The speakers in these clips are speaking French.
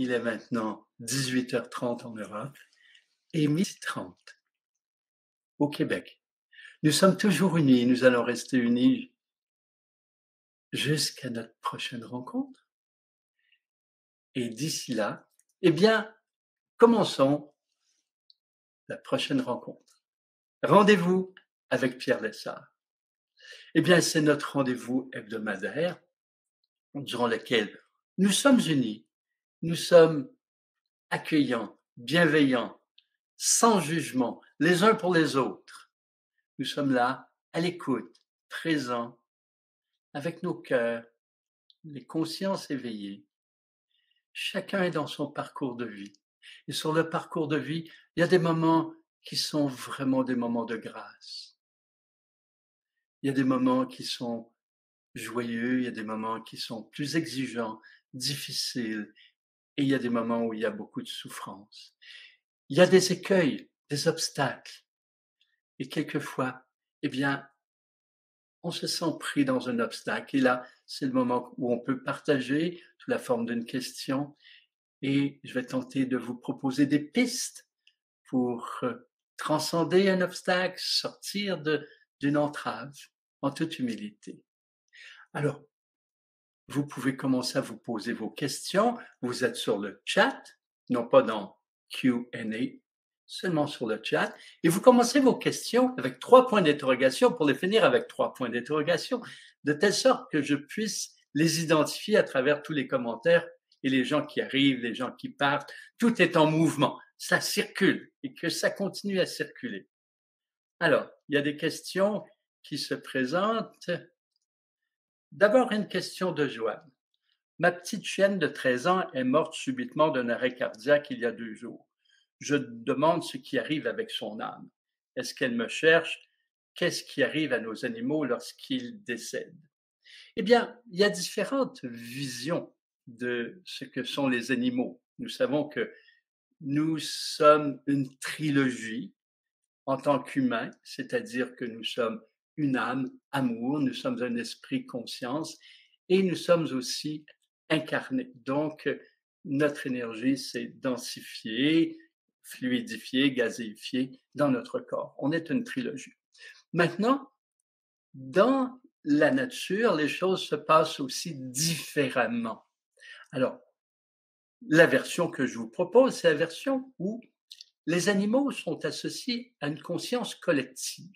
Il est maintenant 18h30 en Europe et 12h30 au Québec. Nous sommes toujours unis, nous allons rester unis jusqu'à notre prochaine rencontre. Et d'ici là, eh bien, commençons la prochaine rencontre. Rendez-vous avec Pierre Lessard. Eh bien, c'est notre rendez-vous hebdomadaire durant lequel nous sommes unis, nous sommes accueillants, bienveillants, sans jugement, les uns pour les autres. Nous sommes là, à l'écoute, présents, avec nos cœurs, les consciences éveillées. Chacun est dans son parcours de vie. Et sur le parcours de vie, il y a des moments qui sont vraiment des moments de grâce. Il y a des moments qui sont joyeux, il y a des moments qui sont plus exigeants, difficiles, et il y a des moments où il y a beaucoup de souffrance. Il y a des écueils, des obstacles, et quelquefois, eh bien, on se sent pris dans un obstacle. Et là, c'est le moment où on peut partager sous la forme d'une question, et je vais tenter de vous proposer des pistes pour transcender un obstacle, sortir d'une entrave en toute humilité. Alors, vous pouvez commencer à vous poser vos questions. Vous êtes sur le chat, non pas dans Q&A, seulement sur le chat. Et vous commencez vos questions avec 3 points d'interrogation pour les finir avec 3 points d'interrogation, de telle sorte que je puisse les identifier à travers tous les commentaires et les gens qui arrivent, les gens qui partent. Tout est en mouvement. Ça circule et que ça continue à circuler. Alors, il y a des questions qui se présentent. D'abord, une question de Joanne. Ma petite chienne de 13 ans est morte subitement d'un arrêt cardiaque il y a 2 jours. Je demande ce qui arrive avec son âme. Est-ce qu'elle me cherche? Qu'est-ce qui arrive à nos animaux lorsqu'ils décèdent? Eh bien, il y a différentes visions de ce que sont les animaux. Nous savons que nous sommes une trilogie en tant qu'humains, c'est-à-dire que nous sommes une âme, amour, nous sommes un esprit, conscience, et nous sommes aussi incarnés. Donc, notre énergie s'est densifiée, fluidifiée, gazéifiée dans notre corps. On est une trilogie. Maintenant, dans la nature, les choses se passent aussi différemment. Alors, la version que je vous propose, c'est la version où les animaux sont associés à une conscience collective.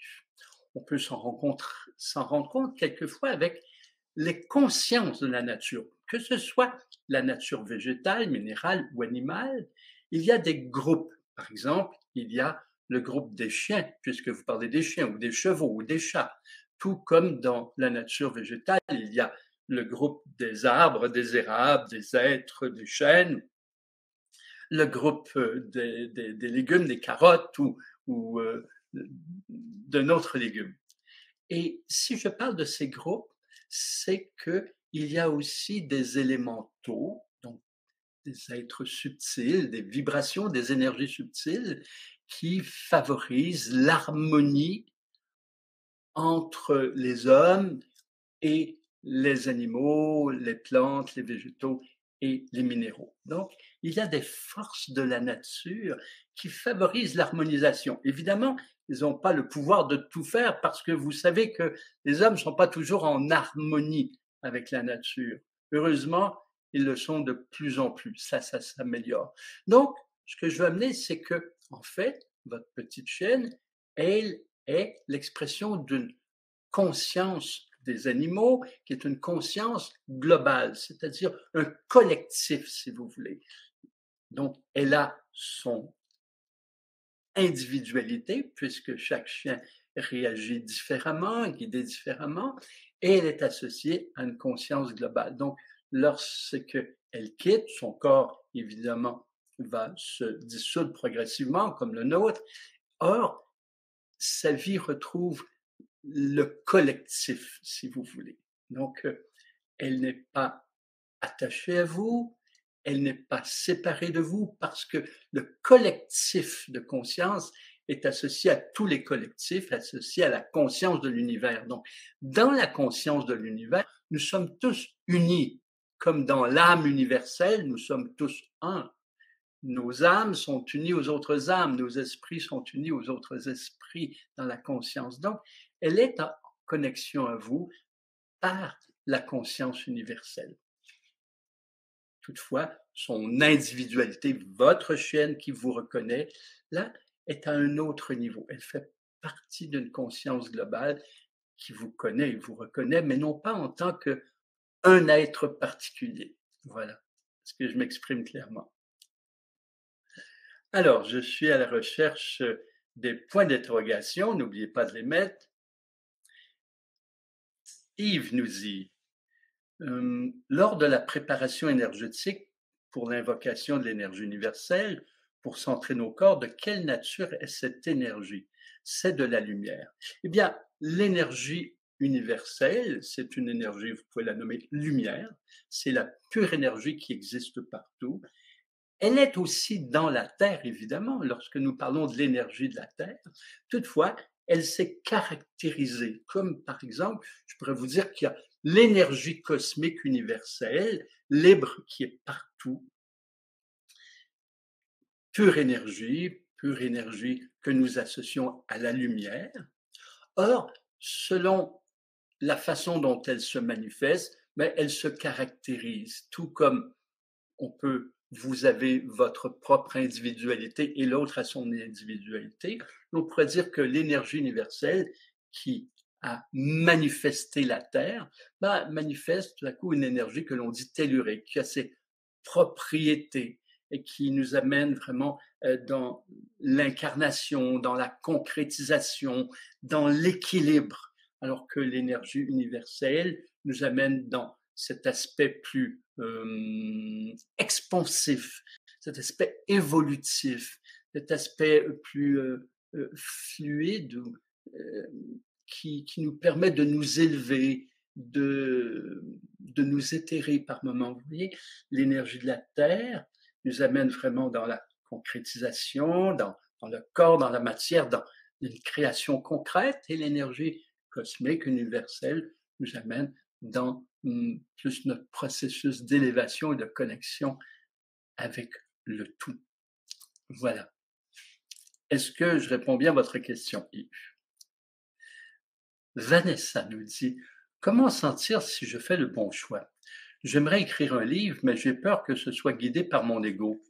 On peut s'en rendre compte quelquefois avec les consciences de la nature, que ce soit la nature végétale, minérale ou animale. Il y a des groupes. Par exemple, il y a le groupe des chiens, puisque vous parlez des chiens, ou des chevaux, ou des chats. Tout comme dans la nature végétale, il y a le groupe des arbres, des érables, des êtres, des chênes, le groupe des légumes, des carottes ou d'un autre légume. Et si je parle de ces groupes, c'est qu'il y a aussi des élémentaux, donc des êtres subtils, des vibrations, des énergies subtiles qui favorisent l'harmonie entre les hommes et les animaux, les plantes, les végétaux et les minéraux. Donc, il y a des forces de la nature qui favorisent l'harmonisation. Évidemment, ils n'ont pas le pouvoir de tout faire parce que vous savez que les hommes ne sont pas toujours en harmonie avec la nature. Heureusement, ils le sont de plus en plus. Ça s'améliore. Donc, ce que je veux amener, c'est que, en fait, votre petite chienne, elle est l'expression d'une conscience des animaux, qui est une conscience globale, c'est-à-dire un collectif, si vous voulez. Donc, elle a son individualité, puisque chaque chien réagit différemment, guidé différemment, et elle est associée à une conscience globale. Donc, lorsqu'elle quitte, son corps, évidemment, va se dissoudre progressivement, comme le nôtre. Or, sa vie retrouve le collectif, si vous voulez. Donc, elle n'est pas attachée à vous, elle n'est pas séparée de vous, parce que le collectif de conscience est associé à tous les collectifs, associé à la conscience de l'univers. Donc, dans la conscience de l'univers, nous sommes tous unis comme dans l'âme universelle, nous sommes tous un. Nos âmes sont unies aux autres âmes, nos esprits sont unis aux autres esprits dans la conscience. Donc, elle est en connexion à vous par la conscience universelle. Toutefois, son individualité, votre chienne qui vous reconnaît, là, est à un autre niveau. Elle fait partie d'une conscience globale qui vous connaît et vous reconnaît, mais non pas en tant qu'un être particulier. Voilà. Est-ce que je m'exprime clairement? Alors, je suis à la recherche des points d'interrogation. N'oubliez pas de les mettre. Yves nous dit, lors de la préparation énergétique pour l'invocation de l'énergie universelle, pour centrer nos corps, de quelle nature est cette énergie? C'est de la lumière. Eh bien, l'énergie universelle, c'est une énergie, vous pouvez la nommer lumière, c'est la pure énergie qui existe partout. Elle est aussi dans la Terre, évidemment, lorsque nous parlons de l'énergie de la Terre. Toutefois, elle s'est caractérisée, comme par exemple, je pourrais vous dire qu'il y a l'énergie cosmique universelle, libre, qui est partout, pure énergie que nous associons à la lumière. Or, selon la façon dont elle se manifeste, mais elle se caractérise, tout comme vous avez votre propre individualité et l'autre a son individualité. On pourrait dire que l'énergie universelle qui a manifesté la Terre, manifeste tout à coup une énergie que l'on dit tellurique, qui a ses propriétés et qui nous amène vraiment dans l'incarnation, dans la concrétisation, dans l'équilibre, alors que l'énergie universelle nous amène dans cet aspect plus expansif, cet aspect évolutif, cet aspect plus fluide qui nous permet de nous élever, de nous éthérer par moments. Vous voyez, l'énergie de la Terre nous amène vraiment dans la concrétisation, dans le corps, dans la matière, dans une création concrète, et l'énergie cosmique universelle nous amène dans plus notre processus d'élévation et de connexion avec le tout. Voilà. Est-ce que je réponds bien à votre question, Yves? Vanessa nous dit, comment sentir si je fais le bon choix? J'aimerais écrire un livre, mais j'ai peur que ce soit guidé par mon ego,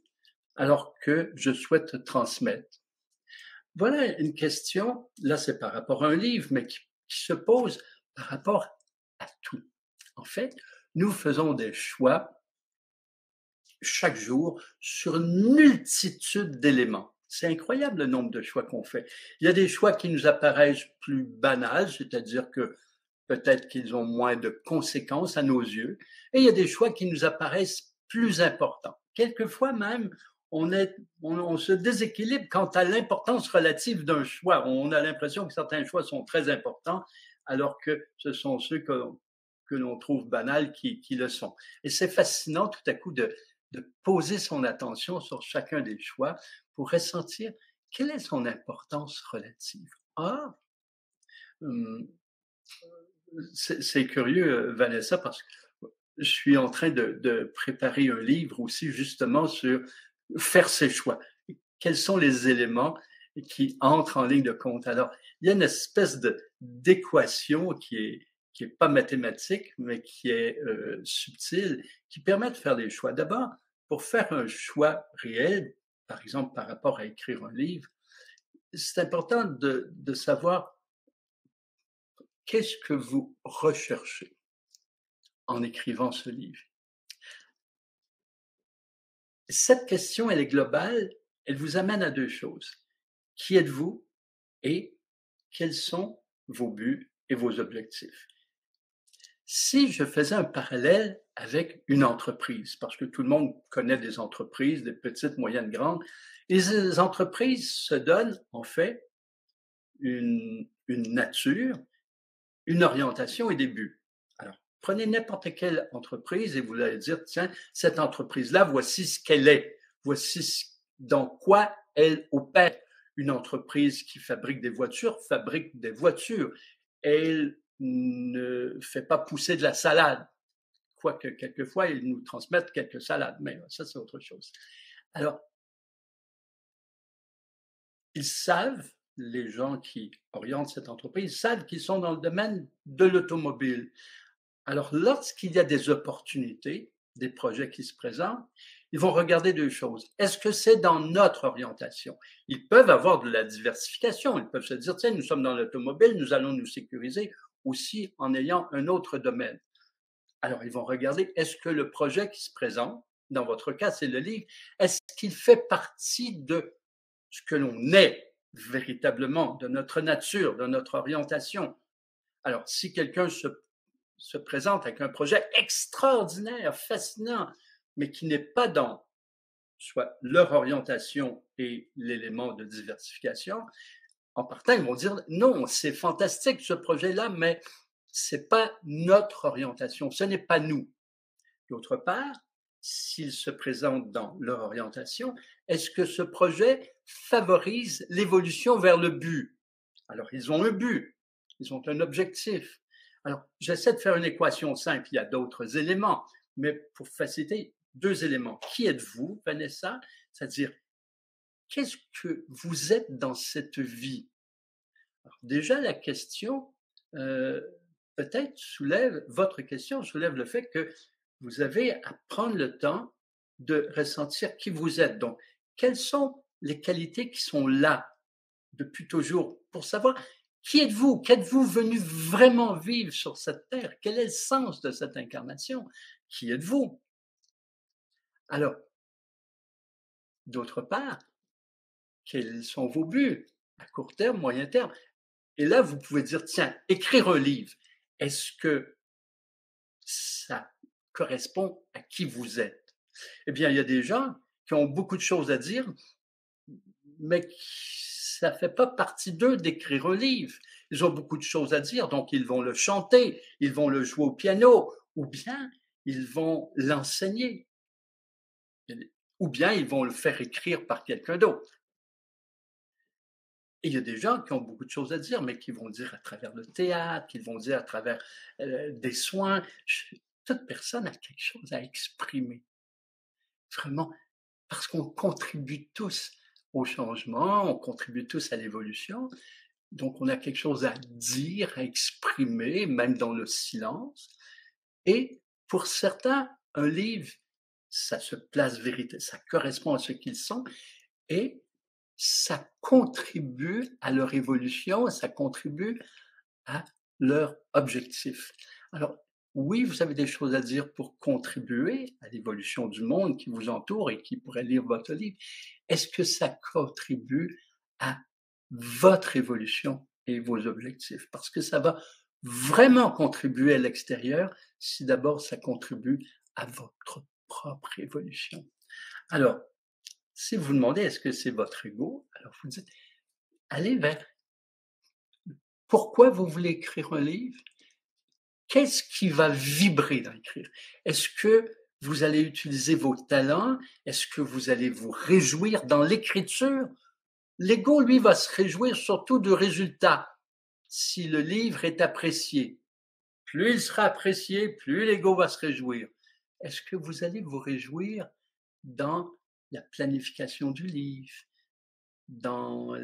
alors que je souhaite transmettre. Voilà une question, là c'est par rapport à un livre, mais qui se pose par rapport à tout. En fait, nous faisons des choix chaque jour sur une multitude d'éléments. C'est incroyable le nombre de choix qu'on fait. Il y a des choix qui nous apparaissent plus banals, c'est-à-dire que peut-être qu'ils ont moins de conséquences à nos yeux, et il y a des choix qui nous apparaissent plus importants. Quelquefois même, on se déséquilibre quant à l'importance relative d'un choix. On a l'impression que certains choix sont très importants, alors que ce sont ceux que l'on trouve banals qui le sont. Et c'est fascinant tout à coup de poser son attention sur chacun des choix pour ressentir quelle est son importance relative. C'est curieux, Vanessa, parce que je suis en train de préparer un livre aussi justement sur faire ses choix. Quels sont les éléments qui entrent en ligne de compte? Alors, il y a une espèce d'équation qui est pas mathématique, mais qui est subtile, qui permet de faire des choix. D'abord, pour faire un choix réel, par exemple par rapport à écrire un livre, c'est important de savoir qu'est-ce que vous recherchez en écrivant ce livre. Cette question, elle est globale, elle vous amène à deux choses. Qui êtes-vous et quels sont vos buts et vos objectifs? Si je faisais un parallèle avec une entreprise, parce que tout le monde connaît des entreprises, des petites, moyennes, grandes, les entreprises se donnent en fait une nature, une orientation et des buts. Alors, prenez n'importe quelle entreprise et vous allez dire, tiens, cette entreprise-là, voici ce qu'elle est, voici dans quoi elle opère. Une entreprise qui fabrique des voitures, Elle ne fait pas pousser de la salade. quoique quelquefois, ils nous transmettent quelques salades, mais ça, c'est autre chose. Alors, ils savent, les gens qui orientent cette entreprise, savent qu'ils sont dans le domaine de l'automobile. Alors, lorsqu'il y a des opportunités, des projets qui se présentent, ils vont regarder deux choses. Est-ce que c'est dans notre orientation? Ils peuvent avoir de la diversification. Ils peuvent se dire, tiens, nous sommes dans l'automobile, nous allons nous sécuriser aussi en ayant un autre domaine. Alors, ils vont regarder, est-ce que le projet qui se présente, dans votre cas, c'est le livre, est-ce qu'il fait partie de ce que l'on est véritablement, de notre nature, de notre orientation? Alors, si quelqu'un se présente avec un projet extraordinaire, fascinant, mais qui n'est pas dans soit leur orientation et l'élément de diversification, en partant, ils vont dire non, c'est fantastique ce projet-là, mais c'est pas notre orientation, ce n'est pas nous. D'autre part, s'ils se présentent dans leur orientation, est-ce que ce projet favorise l'évolution vers le but? Alors, ils ont un but, ils ont un objectif. Alors, j'essaie de faire une équation simple, il y a d'autres éléments, mais pour faciliter, deux éléments. Qui êtes-vous, Vanessa? C'est-à-dire, qu'est-ce que vous êtes dans cette vie? Alors, déjà, la question, peut-être soulève, votre question soulève le fait que vous avez à prendre le temps de ressentir qui vous êtes. Donc, quelles sont les qualités qui sont là depuis toujours pour savoir qui êtes-vous? Qu'êtes-vous venu vraiment vivre sur cette terre? Quel est le sens de cette incarnation? Qui êtes-vous? Alors, d'autre part, quels sont vos buts à court terme, moyen terme? Et là, vous pouvez dire, tiens, écrire un livre, est-ce que ça correspond à qui vous êtes? Eh bien, il y a des gens qui ont beaucoup de choses à dire, mais ça ne fait pas partie d'eux d'écrire un livre. Ils ont beaucoup de choses à dire, donc ils vont le chanter, ils vont le jouer au piano, ou bien ils vont l'enseigner, ou bien ils vont le faire écrire par quelqu'un d'autre. Et il y a des gens qui ont beaucoup de choses à dire, mais qui vont dire à travers le théâtre, qui vont dire à travers des soins. Toute personne a quelque chose à exprimer. Vraiment, parce qu'on contribue tous au changement, on contribue tous à l'évolution. Donc, on a quelque chose à dire, à exprimer, même dans le silence. Et pour certains, un livre, ça se place vérité, ça correspond à ce qu'ils sont et ça contribue à leur évolution, ça contribue à leur objectif. Alors, oui, vous avez des choses à dire pour contribuer à l'évolution du monde qui vous entoure et qui pourrait lire votre livre. Est-ce que ça contribue à votre évolution et vos objectifs? Parce que ça va vraiment contribuer à l'extérieur si d'abord ça contribue à votre propre évolution. Alors, si vous vous demandez est-ce que c'est votre ego, alors vous dites, allez vers pourquoi vous voulez écrire un livre? Qu'est-ce qui va vibrer dans l'écrire? Est-ce que vous allez utiliser vos talents? Est-ce que vous allez vous réjouir dans l'écriture? L'ego, lui, va se réjouir surtout du résultat. Si le livre est apprécié, plus il sera apprécié, plus l'ego va se réjouir. Est-ce que vous allez vous réjouir dans la planification du livre, dans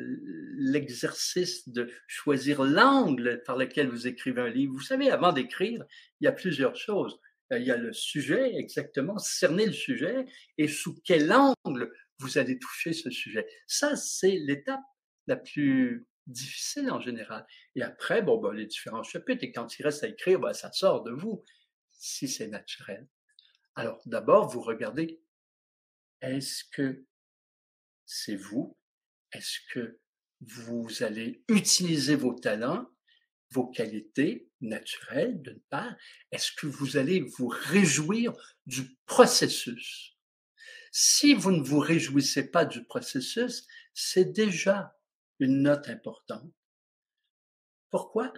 l'exercice de choisir l'angle par lequel vous écrivez un livre? Vous savez, avant d'écrire, il y a plusieurs choses. Il y a le sujet, exactement, cerner le sujet et sous quel angle vous allez toucher ce sujet. Ça, c'est l'étape la plus difficile en général. Et après, bon, ben, les différents chapitres, et quand il reste à écrire, ben, ça sort de vous, si c'est naturel. Alors, d'abord, vous regardez, est-ce que c'est vous? Est-ce que vous allez utiliser vos talents, vos qualités naturelles, d'une part? Est-ce que vous allez vous réjouir du processus? Si vous ne vous réjouissez pas du processus, c'est déjà une note importante. Pourquoi?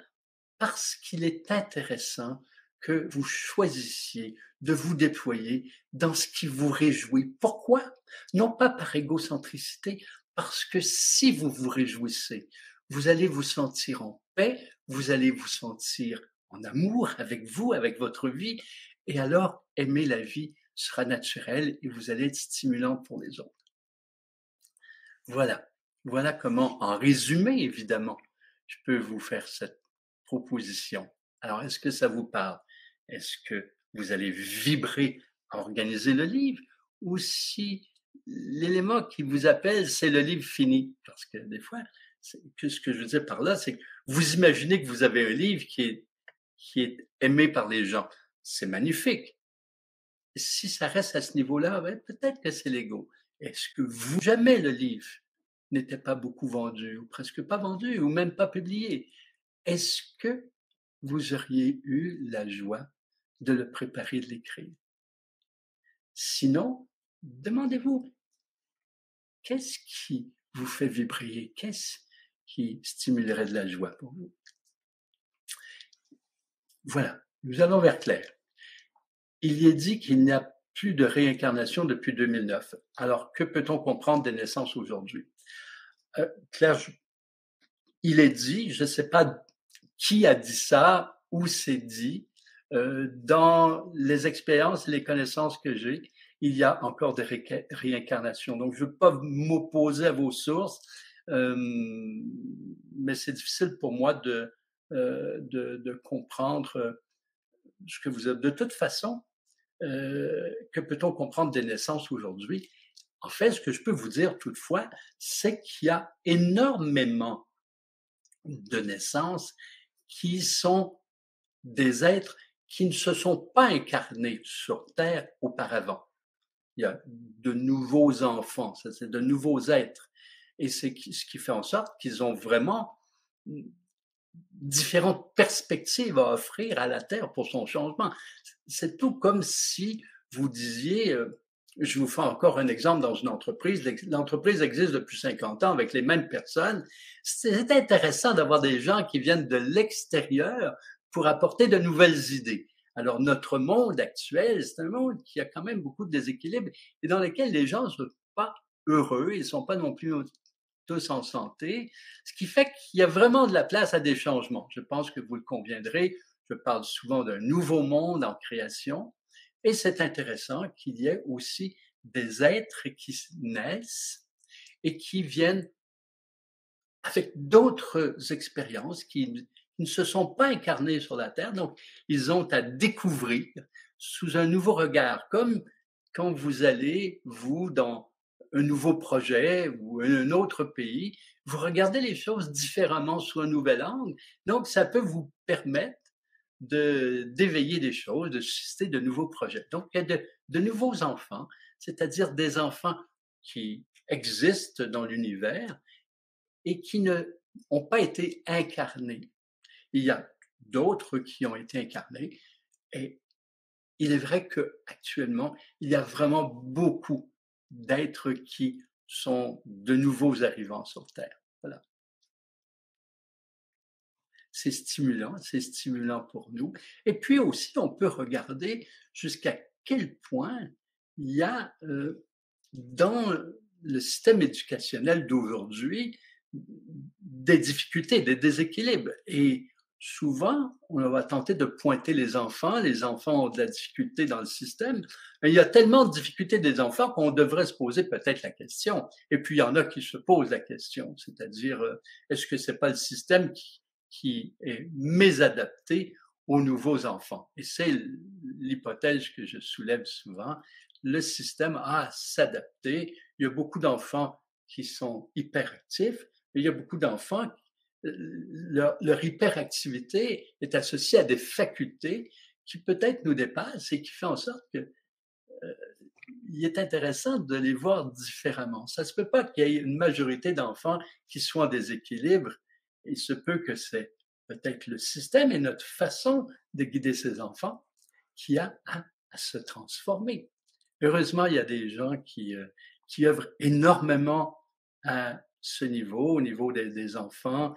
Parce qu'il est intéressant que vous choisissiez de vous déployer dans ce qui vous réjouit. Pourquoi? Non pas par égocentricité, parce que si vous vous réjouissez, vous allez vous sentir en paix, vous allez vous sentir en amour avec vous, avec votre vie, et alors aimer la vie sera naturel et vous allez être stimulant pour les autres. Voilà, voilà comment, en résumé évidemment, je peux vous faire cette proposition. Alors, est-ce que ça vous parle? Est-ce que vous allez vibrer à organiser le livre? Ou si l'élément qui vous appelle, c'est le livre fini? Parce que des fois, ce que je veux dire par là, c'est que vous imaginez que vous avez un livre qui est aimé par les gens. C'est magnifique. Si ça reste à ce niveau-là, ben, peut-être que c'est l'ego. Est-ce que vous, jamais le livre n'était pas beaucoup vendu, ou presque pas vendu, ou même pas publié? Est-ce que vous auriez eu la joie de le préparer, de l'écrire? Sinon, demandez-vous, qu'est-ce qui vous fait vibrer? Qu'est-ce qui stimulerait de la joie pour vous? Voilà, nous allons vers Claire. Il y est dit qu'il n'y a plus de réincarnation depuis 2009. Alors, que peut-on comprendre des naissances aujourd'hui? Claire, il est dit, je ne sais pas qui a dit ça, où c'est dit, dans les expériences et les connaissances que j'ai, il y a encore des réincarnations. Donc, je ne veux pas m'opposer à vos sources, mais c'est difficile pour moi de comprendre ce que vous avez. De toute façon, que peut-on comprendre des naissances aujourd'hui? En fait, ce que je peux vous dire toutefois, c'est qu'il y a énormément de naissances qui sont des êtres qui ne se sont pas incarnés sur Terre auparavant. Il y a de nouveaux enfants, c'est de nouveaux êtres. Et c'est ce qui fait en sorte qu'ils ont vraiment différentes perspectives à offrir à la Terre pour son changement. C'est tout comme si vous disiez, je vous fais encore un exemple dans une entreprise, l'entreprise existe depuis 50 ans avec les mêmes personnes. C'est intéressant d'avoir des gens qui viennent de l'extérieur pour apporter de nouvelles idées. Alors, notre monde actuel, c'est un monde qui a quand même beaucoup de déséquilibres et dans lequel les gens ne sont pas heureux, ils ne sont pas non plus tous en santé, ce qui fait qu'il y a vraiment de la place à des changements. Je pense que vous le conviendrez, je parle souvent d'un nouveau monde en création, et c'est intéressant qu'il y ait aussi des êtres qui naissent et qui viennent avec d'autres expériences qui ne se sont pas incarnées sur la Terre, donc ils ont à découvrir sous un nouveau regard, comme quand vous allez, vous, dans un nouveau projet ou un autre pays, vous regardez les choses différemment sous un nouvel angle. Donc, ça peut vous permettre d'éveiller des choses, de susciter de nouveaux projets. Donc, il y a de nouveaux enfants, c'est-à-dire des enfants qui existent dans l'univers et qui n'ont pas été incarnés. Il y a d'autres qui ont été incarnés et il est vrai qu'actuellement, il y a vraiment beaucoup d'êtres qui sont de nouveaux arrivants sur Terre. Voilà. C'est stimulant pour nous. Et puis aussi, on peut regarder jusqu'à quel point il y a dans le système éducationnel d'aujourd'hui des difficultés, des déséquilibres. Et souvent, on va tenter de pointer les enfants ont de la difficulté dans le système. Mais il y a tellement de difficultés des enfants qu'on devrait se poser peut-être la question. Et puis, il y en a qui se posent la question, c'est-à-dire, est-ce que c'est pas le système qui est mésadapté aux nouveaux enfants? Et c'est l'hypothèse que je soulève souvent. Le système a à s'adapter. Il y a beaucoup d'enfants qui sont hyperactifs, mais il y a beaucoup d'enfants, leur hyperactivité est associée à des facultés qui peut-être nous dépassent et qui fait en sorte que il est intéressant de les voir différemment. Ça se peut pas qu'il y ait une majorité d'enfants qui soient en déséquilibre. Il se peut que c'est peut-être le système et notre façon de guider ces enfants qui a à se transformer. Heureusement, il y a des gens qui œuvrent énormément à ce niveau, au niveau des enfants.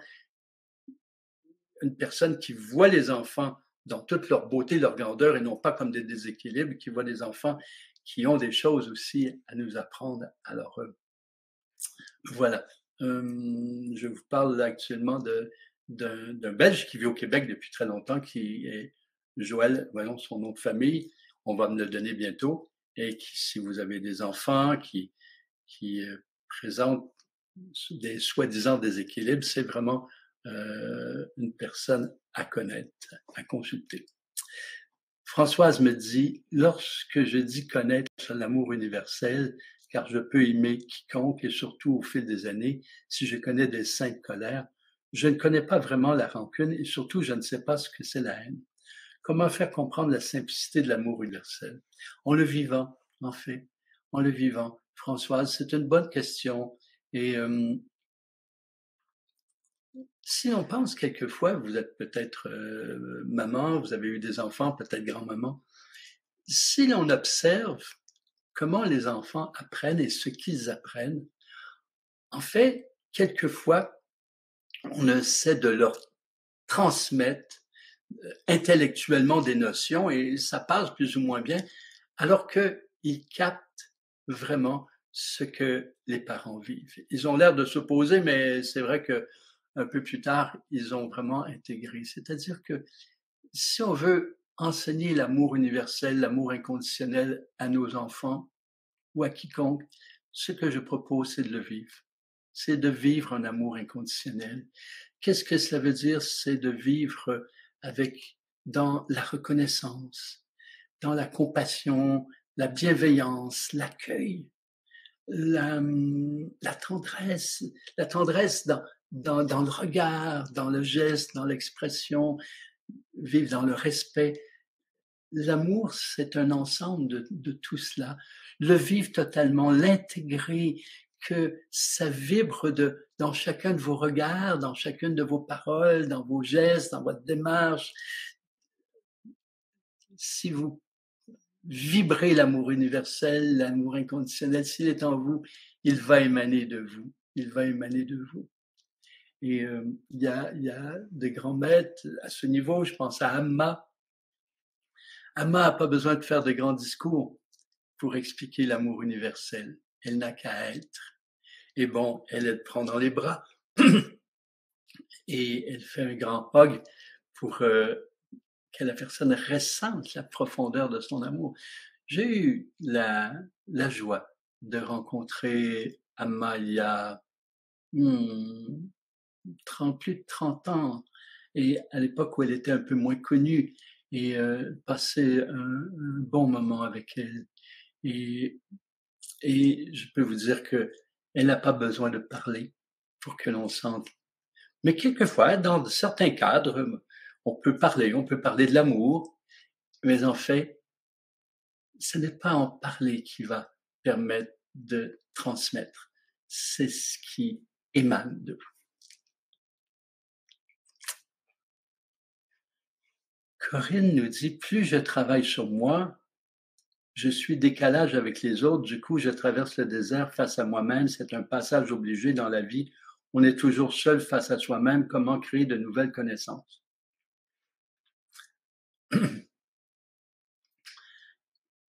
Une personne qui voit les enfants dans toute leur beauté, leur grandeur, et non pas comme des déséquilibres, qui voit des enfants qui ont des choses aussi à nous apprendre. Alors, voilà. Je vous parle là actuellement d'un Belge qui vit au Québec depuis très longtemps, qui est Joël, voyons son nom de famille, on va me le donner bientôt, et si vous avez des enfants qui présentent des soi-disant déséquilibres, c'est vraiment une personne à connaître, à consulter. Françoise me dit, lorsque je dis connaître l'amour universel, car je peux aimer quiconque et surtout au fil des années, si je connais des saintes colères, je ne connais pas vraiment la rancune et surtout je ne sais pas ce que c'est la haine. Comment faire comprendre la simplicité de l'amour universel? En le vivant, en fait, en le vivant. Françoise, c'est une bonne question. Et si on pense quelquefois, vous êtes peut-être maman, vous avez eu des enfants, peut-être grand-maman, si l'on observe comment les enfants apprennent et ce qu'ils apprennent, en fait, quelquefois, on essaie de leur transmettre intellectuellement des notions et ça passe plus ou moins bien, alors qu'ils captent vraiment ce que les parents vivent. Ils ont l'air de s'opposer, mais c'est vrai que un peu plus tard, ils ont vraiment intégré. C'est-à-dire que si on veut enseigner l'amour universel, l'amour inconditionnel à nos enfants ou à quiconque, ce que je propose, c'est de le vivre. C'est de vivre un amour inconditionnel. Qu'est-ce que cela veut dire? C'est de vivre avec, dans la reconnaissance, dans la compassion, la bienveillance, l'accueil, la tendresse dans le regard, dans le geste, dans l'expression, vivre dans le respect. L'amour, c'est un ensemble de tout cela. Le vivre totalement, l'intégrer, que ça vibre dans chacun de vos regards, dans chacune de vos paroles, dans vos gestes, dans votre démarche. Si vous vibrez l'amour universel, l'amour inconditionnel, s'il est en vous, il va émaner de vous. Il va émaner de vous. Et il y a des grands maîtres à ce niveau. Je pense à Amma. Amma n'a pas besoin de faire de grands discours pour expliquer l'amour universel. Elle n'a qu'à être. Et bon, elle le prend dans les bras et elle fait un grand hug pour que la personne ressente la profondeur de son amour. J'ai eu la joie de rencontrer Amma il y a plus de 30 ans, et à l'époque où elle était un peu moins connue, et passer un bon moment avec elle. Et je peux vous dire que elle n'a pas besoin de parler pour que l'on sente. Mais quelquefois, dans certains cadres, on peut parler de l'amour, mais en fait, ce n'est pas en parler qui va permettre de transmettre. C'est ce qui émane de vous. Corinne nous dit, plus je travaille sur moi, je suis décalage avec les autres, du coup, je traverse le désert face à moi-même. C'est un passage obligé dans la vie. On est toujours seul face à soi-même. Comment créer de nouvelles connaissances?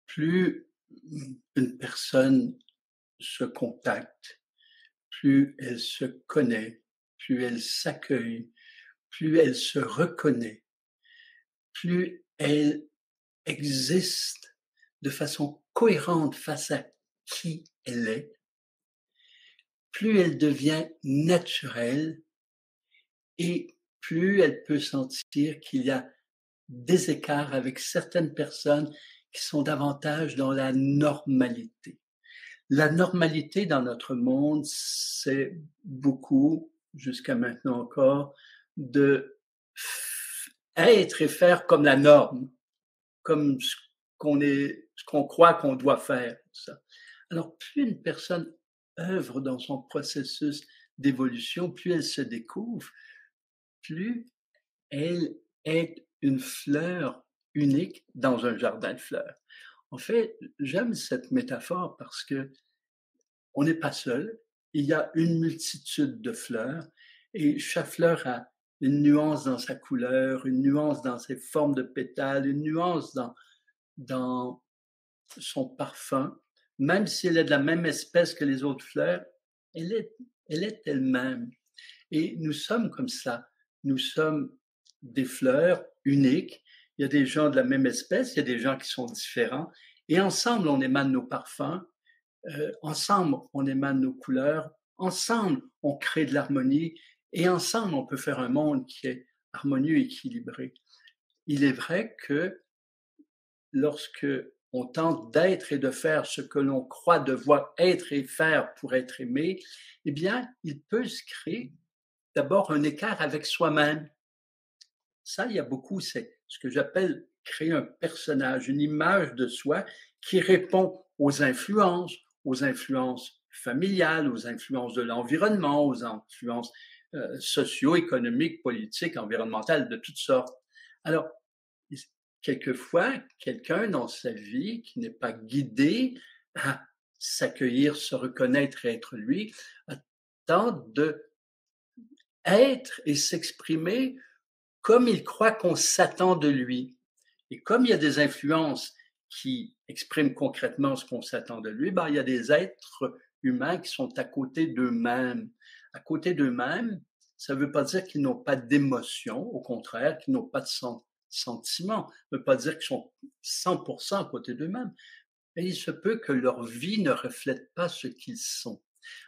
Plus une personne se contacte, plus elle se connaît, plus elle s'accueille, plus elle se reconnaît, plus elle existe de façon cohérente face à qui elle est, plus elle devient naturelle et plus elle peut sentir qu'il y a des écarts avec certaines personnes qui sont davantage dans la normalité. La normalité dans notre monde, c'est beaucoup, jusqu'à maintenant encore, de être et faire comme la norme, comme ce qu'on croit qu'on doit faire. Ça. Alors, plus une personne œuvre dans son processus d'évolution, plus elle se découvre, plus elle est une fleur unique dans un jardin de fleurs. En fait, j'aime cette métaphore parce que on n'est pas seul. Il y a une multitude de fleurs et chaque fleur a une nuance dans sa couleur, une nuance dans ses formes de pétales, une nuance dans son parfum. Même si elle est de la même espèce que les autres fleurs, elle est elle-même. Et nous sommes comme ça. Nous sommes des fleurs uniques il y a des gens de la même espèce, il y a des gens qui sont différents, et ensemble, on émane nos parfums, ensemble, on émane nos couleurs, ensemble, on crée de l'harmonie, et ensemble, on peut faire un monde qui est harmonieux, équilibré. Il est vrai que lorsque on tente d'être et de faire ce que l'on croit devoir être et faire pour être aimé, eh bien, il peut se créer d'abord un écart avec soi-même. Ça, il y a beaucoup, c'est ce que j'appelle créer un personnage, une image de soi qui répond aux influences familiales, aux influences de l'environnement, aux influences socio-économiques, politiques, environnementales, de toutes sortes. Alors, quelquefois, quelqu'un dans sa vie qui n'est pas guidé à s'accueillir, se reconnaître et être lui, tente de être et s'exprimer comme il croit qu'on s'attend de lui. Et comme il y a des influences qui expriment concrètement ce qu'on s'attend de lui, ben, il y a des êtres humains qui sont à côté d'eux-mêmes. À côté d'eux-mêmes, ça ne veut pas dire qu'ils n'ont pas d'émotion, au contraire, qu'ils n'ont pas de sentiments. Ça ne veut pas dire qu'ils sont 100% à côté d'eux-mêmes. Mais il se peut que leur vie ne reflète pas ce qu'ils sont.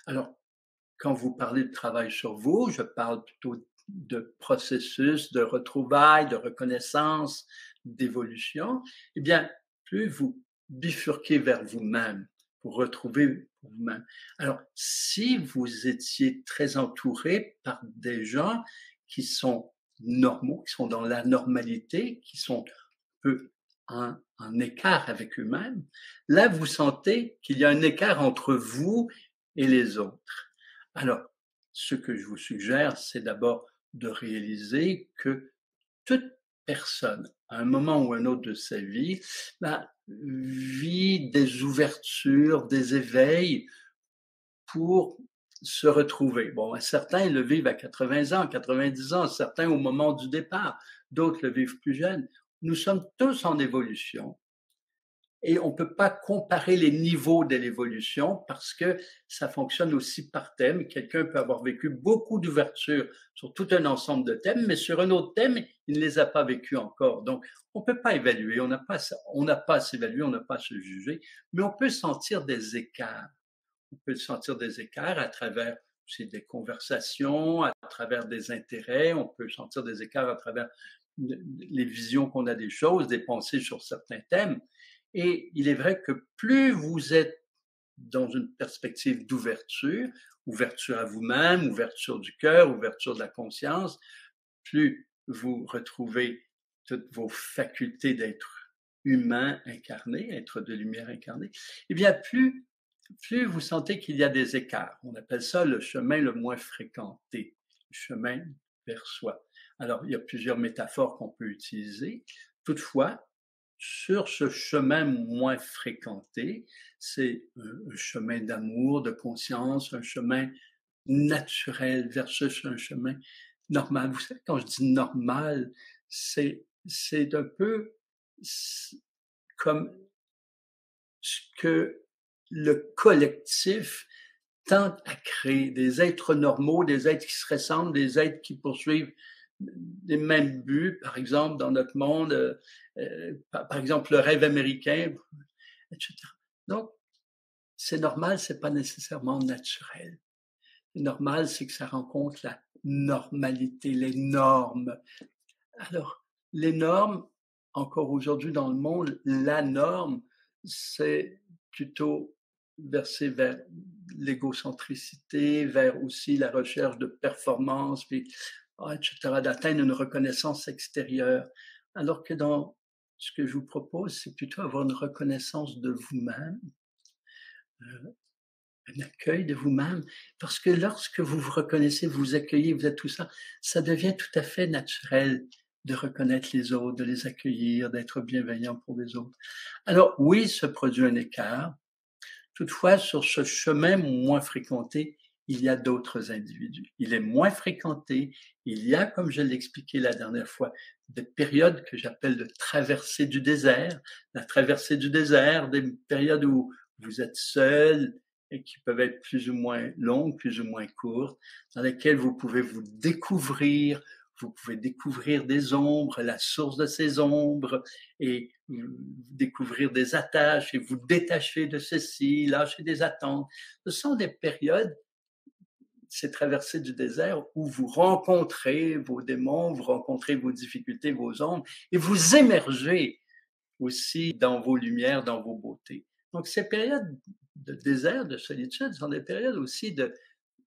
Alors, quand vous parlez de travail sur vous, je parle plutôt de processus de retrouvailles, de reconnaissance, d'évolution. Eh bien, plus vous bifurquez vers vous-même, pour retrouver vous-même. Alors, si vous étiez très entouré par des gens qui sont normaux, qui sont dans la normalité, qui sont peu en écart avec eux-mêmes, là, vous sentez qu'il y a un écart entre vous et les autres. Alors, ce que je vous suggère, c'est d'abord de réaliser que toute personne, à un moment ou un autre de sa vie, vit des ouvertures, des éveils pour se retrouver. Bon, certains le vivent à 80 ans, 90 ans, certains au moment du départ, d'autres le vivent plus jeunes. Nous sommes tous en évolution. Et on ne peut pas comparer les niveaux de l'évolution parce que ça fonctionne aussi par thème. Quelqu'un peut avoir vécu beaucoup d'ouverture sur tout un ensemble de thèmes, mais sur un autre thème, il ne les a pas vécus encore. Donc, on ne peut pas évaluer, on n'a pas à s'évaluer, on n'a pas à se juger, mais on peut sentir des écarts. On peut sentir des écarts à travers aussi des conversations, à travers des intérêts, on peut sentir des écarts à travers les visions qu'on a des choses, des pensées sur certains thèmes. Et il est vrai que plus vous êtes dans une perspective d'ouverture, ouverture à vous-même, ouverture du cœur, ouverture de la conscience, plus vous retrouvez toutes vos facultés d'être humain incarné, être de lumière incarné, eh bien plus vous sentez qu'il y a des écarts. On appelle ça le chemin le moins fréquenté, le chemin vers soi. Alors, il y a plusieurs métaphores qu'on peut utiliser. Toutefois, sur ce chemin moins fréquenté, c'est un chemin d'amour, de conscience, un chemin naturel versus un chemin normal. Vous savez, quand je dis normal, c'est un peu comme ce que le collectif tente à créer, des êtres normaux, des êtres qui se ressemblent, des êtres qui poursuivent les mêmes buts, par exemple, dans notre monde, par exemple, le rêve américain, etc. Donc, c'est normal, c'est pas nécessairement naturel. Normal, c'est que ça rencontre la normalité, les normes. Alors, les normes, encore aujourd'hui dans le monde, la norme, c'est plutôt versé vers l'égocentricité, vers aussi la recherche de performance, puis, etc., d'atteindre une reconnaissance extérieure. Alors que dans ce que je vous propose, c'est plutôt avoir une reconnaissance de vous-même, un accueil de vous-même, parce que lorsque vous vous reconnaissez, vous vous accueillez, vous êtes tout ça, ça devient tout à fait naturel de reconnaître les autres, de les accueillir, d'être bienveillant pour les autres. Alors oui, se produit un écart. Toutefois, sur ce chemin moins fréquenté, il y a d'autres individus. Il est moins fréquenté. Il y a, comme je l'ai expliqué la dernière fois, des périodes que j'appelle de traversée du désert. La traversée du désert, des périodes où vous êtes seul et qui peuvent être plus ou moins longues, plus ou moins courtes, dans lesquelles vous pouvez vous découvrir, vous pouvez découvrir des ombres, la source de ces ombres, et découvrir des attaches, et vous détacher de ceci, lâcher des attentes. Ce sont des périodes, ces traversées du désert, où vous rencontrez vos démons, vous rencontrez vos difficultés, vos ombres, et vous émergez aussi dans vos lumières, dans vos beautés. Donc, ces périodes de désert, de solitude, sont des périodes aussi de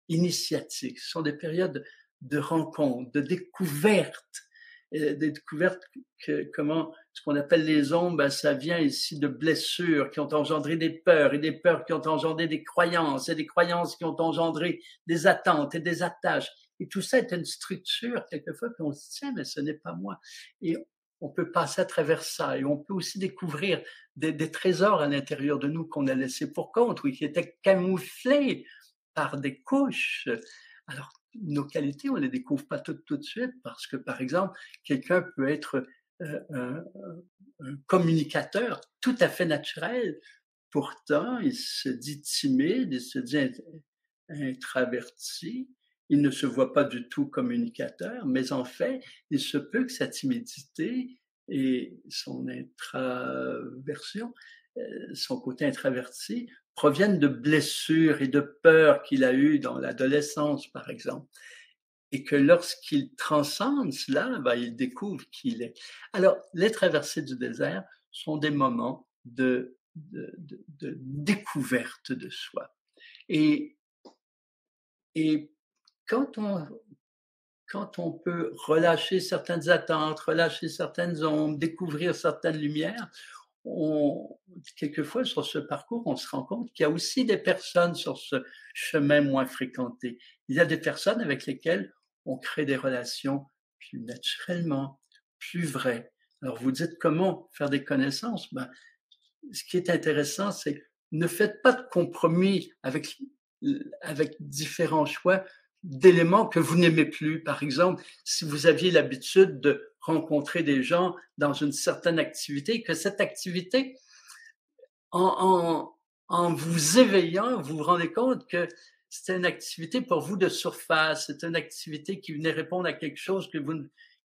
initiatiques, ce sont des périodes de rencontres, de découvertes, des découvertes que, comment, ce qu'on appelle les ombres, ben, ça vient ici de blessures qui ont engendré des peurs, et des peurs qui ont engendré des croyances, et des croyances qui ont engendré des attentes et des attaches. Et tout ça est une structure, quelquefois, qu'on se dit, tiens, mais ce n'est pas moi. Et on peut passer à travers ça, et on peut aussi découvrir des trésors à l'intérieur de nous qu'on a laissés pour compte, ou qui étaient camouflés par des couches. Alors, nos qualités, on ne les découvre pas toutes tout de suite, parce que, par exemple, quelqu'un peut être un communicateur tout à fait naturel, pourtant il se dit timide, il se dit introverti, il ne se voit pas du tout communicateur, mais en fait, il se peut que sa timidité et son introversion, son côté introverti, proviennent de blessures et de peurs qu'il a eues dans l'adolescence, par exemple. Et que lorsqu'il transcende cela, ben, il découvre qui il est. Alors, les traversées du désert sont des moments de découverte de soi. Et, et quand on peut relâcher certaines attentes, relâcher certaines ombres, découvrir certaines lumières, quelquefois sur ce parcours, on se rend compte qu'il y a aussi des personnes sur ce chemin moins fréquenté. Il y a des personnes avec lesquelles on crée des relations plus naturellement, plus vraies. Alors vous dites comment faire des connaissances? Ben, ce qui est intéressant, c'est ne faites pas de compromis avec différents choix d'éléments que vous n'aimez plus. Par exemple, si vous aviez l'habitude de rencontrer des gens dans une certaine activité, que cette activité, en vous éveillant, vous vous rendez compte que c'était une activité pour vous de surface, c'est une activité qui venait répondre à quelque chose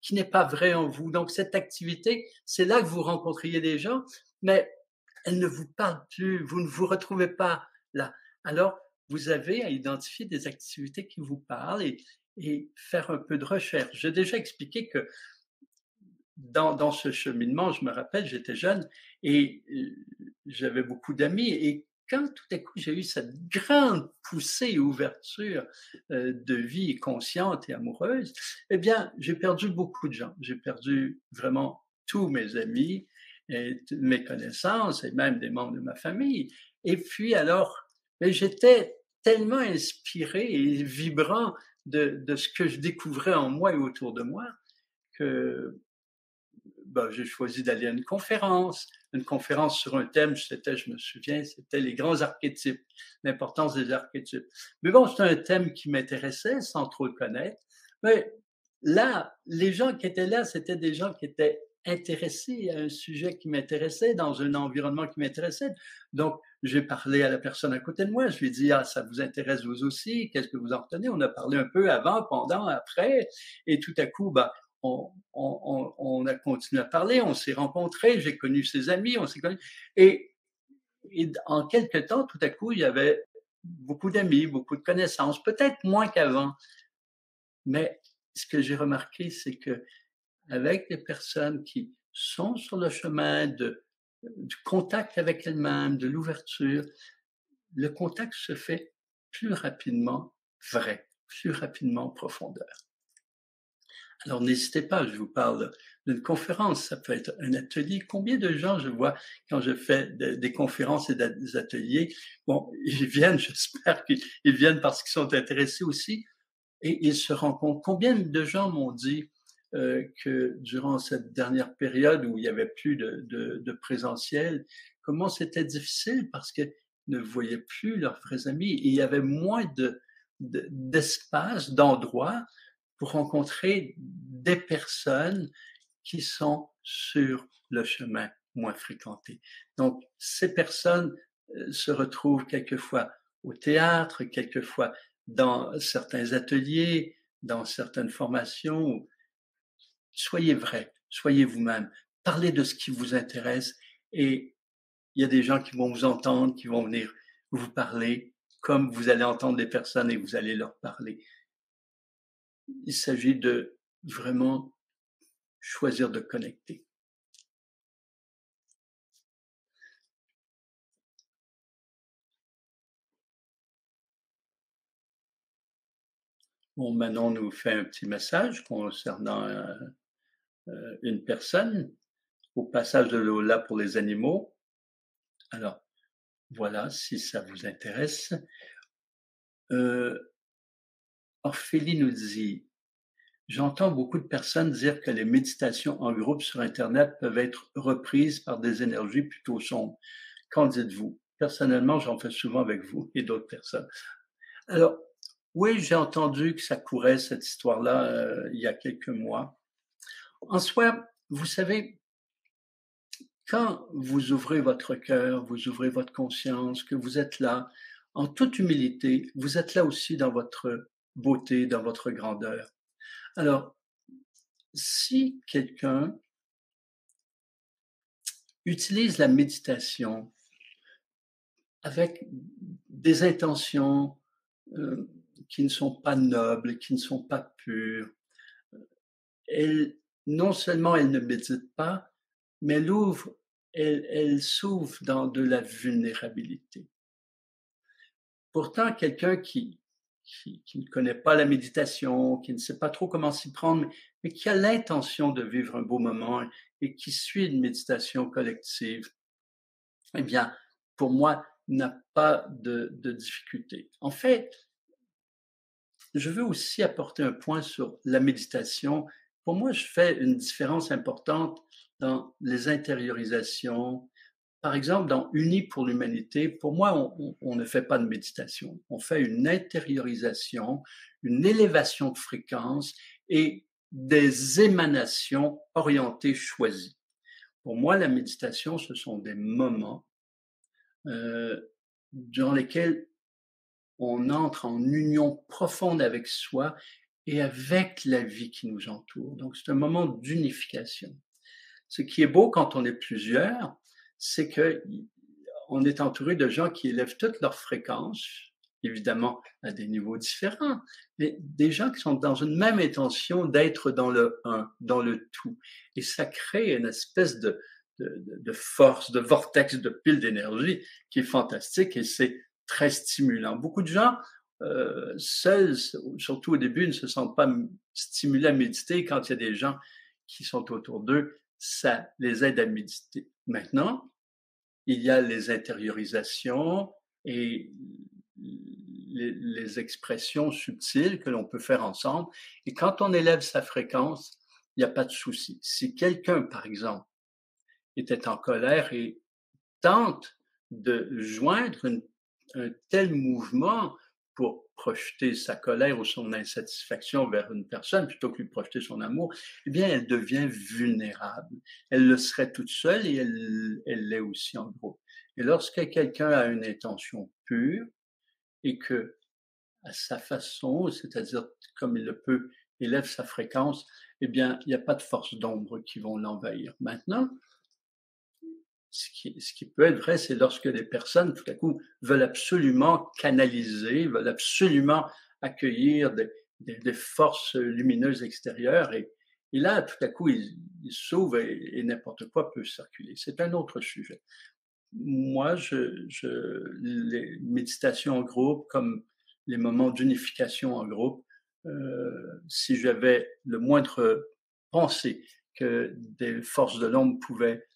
qui n'est pas vrai en vous. Donc cette activité, c'est là que vous rencontriez des gens, mais elle ne vous parle plus, vous ne vous retrouvez pas là. Alors, vous avez à identifier des activités qui vous parlent et faire un peu de recherche. J'ai déjà expliqué que dans ce cheminement, je me rappelle, j'étais jeune et j'avais beaucoup d'amis, et quand tout à coup j'ai eu cette grande poussée et ouverture de vie consciente et amoureuse, eh bien, j'ai perdu beaucoup de gens. J'ai perdu vraiment tous mes amis, et mes connaissances, et même des membres de ma famille. Et puis alors, mais j'étais tellement inspiré et vibrant de ce que je découvrais en moi et autour de moi, que ben, j'ai choisi d'aller à une conférence sur un thème, c'était, je me souviens, c'était les grands archétypes, l'importance des archétypes. Mais bon, c'était un thème qui m'intéressait sans trop le connaître. Mais là, les gens qui étaient là, c'était des gens qui étaient intéressés à un sujet qui m'intéressait, dans un environnement qui m'intéressait. Donc, j'ai parlé à la personne à côté de moi, je lui ai dit, ah, ça vous intéresse vous aussi, qu'est-ce que vous en retenez? On a parlé un peu avant, pendant, après, et tout à coup, bah, on a continué à parler, on s'est rencontrés, j'ai connu ses amis, on s'est connus. Et en quelque temps, tout à coup, il y avait beaucoup d'amis, beaucoup de connaissances, peut-être moins qu'avant. Mais ce que j'ai remarqué, c'est que avec des personnes qui sont sur le chemin du contact avec elles-mêmes, de l'ouverture, le contact se fait plus rapidement vrai, plus rapidement en profondeur. Alors n'hésitez pas, je vous parle d'une conférence, ça peut être un atelier. Combien de gens je vois quand je fais des conférences et des ateliers? Bon, ils viennent, j'espère qu'ils viennent parce qu'ils sont intéressés aussi, et ils se rencontrent. Combien de gens m'ont dit que durant cette dernière période où il y avait plus de présentiel, comment c'était difficile parce qu'ils ne voyaient plus leurs vrais amis, et il y avait moins d'espace, d'endroits pour rencontrer des personnes qui sont sur le chemin moins fréquenté. Donc, ces personnes se retrouvent quelquefois au théâtre, quelquefois dans certains ateliers, dans certaines formations, soyez vrai, soyez vous-même, parlez de ce qui vous intéresse et il y a des gens qui vont vous entendre, qui vont venir vous parler comme vous allez entendre des personnes et vous allez leur parler. Il s'agit de vraiment choisir de connecter. Bon, Manon nous fait un petit message concernant une personne au passage de Lola pour les animaux. Alors, voilà, si ça vous intéresse. Orphélie nous dit, j'entends beaucoup de personnes dire que les méditations en groupe sur Internet peuvent être reprises par des énergies plutôt sombres. Qu'en dites-vous? Personnellement, j'en fais souvent avec vous et d'autres personnes. Alors, oui, j'ai entendu que ça courait, cette histoire-là, il y a quelques mois. En soi, vous savez, quand vous ouvrez votre cœur, vous ouvrez votre conscience, que vous êtes là, en toute humilité, vous êtes là aussi dans votre beauté, dans votre grandeur. Alors, si quelqu'un utilise la méditation avec des intentions qui ne sont pas nobles, qui ne sont pas pures, elle, non seulement elle ne médite pas, mais elle s'ouvre dans de la vulnérabilité. Pourtant, quelqu'un qui ne connaît pas la méditation, qui ne sait pas trop comment s'y prendre, mais qui a l'intention de vivre un beau moment et qui suit une méditation collective, eh bien, pour moi, n'a pas de difficulté. En fait, je veux aussi apporter un point sur la méditation. Pour moi, je fais une différence importante dans les intériorisations. Par exemple, dans Unis pour l'humanité, pour moi, on ne fait pas de méditation. On fait une intériorisation, une élévation de fréquence et des émanations orientées choisies. Pour moi, la méditation, ce sont des moments dans lesquels on entre en union profonde avec soi et avec la vie qui nous entoure. Donc, c'est un moment d'unification. Ce qui est beau quand on est plusieurs, c'est que on est entouré de gens qui élèvent toutes leurs fréquences, évidemment à des niveaux différents, mais des gens qui sont dans une même intention d'être dans le un, dans le tout. Et ça crée une espèce de force, de vortex, de pile d'énergie qui est fantastique et c'est très stimulant. Beaucoup de gens, seuls, surtout au début, ne se sentent pas stimulés à méditer. Quand il y a des gens qui sont autour d'eux, ça les aide à méditer. Maintenant, il y a les intériorisations et les expressions subtiles que l'on peut faire ensemble. Et quand on élève sa fréquence, il n'y a pas de souci. Si quelqu'un, par exemple, était en colère et tente de joindre un tel mouvement pour projeter sa colère ou son insatisfaction vers une personne plutôt que de projeter son amour, eh bien, elle devient vulnérable. Elle le serait toute seule et elle l'est aussi en groupe. Et lorsque quelqu'un a une intention pure et que, à sa façon, c'est-à-dire comme il le peut, élève sa fréquence, eh bien, il n'y a pas de forces d'ombre qui vont l'envahir. Maintenant, ce qui peut être vrai, c'est lorsque les personnes, tout à coup, veulent absolument canaliser, veulent absolument accueillir des forces lumineuses extérieures et là, tout à coup, ils s'ouvrent et n'importe quoi peut circuler. C'est un autre sujet. Moi, les méditations en groupe, comme les moments d'unification en groupe, si j'avais le moindre pensée que des forces de l'ombre pouvaient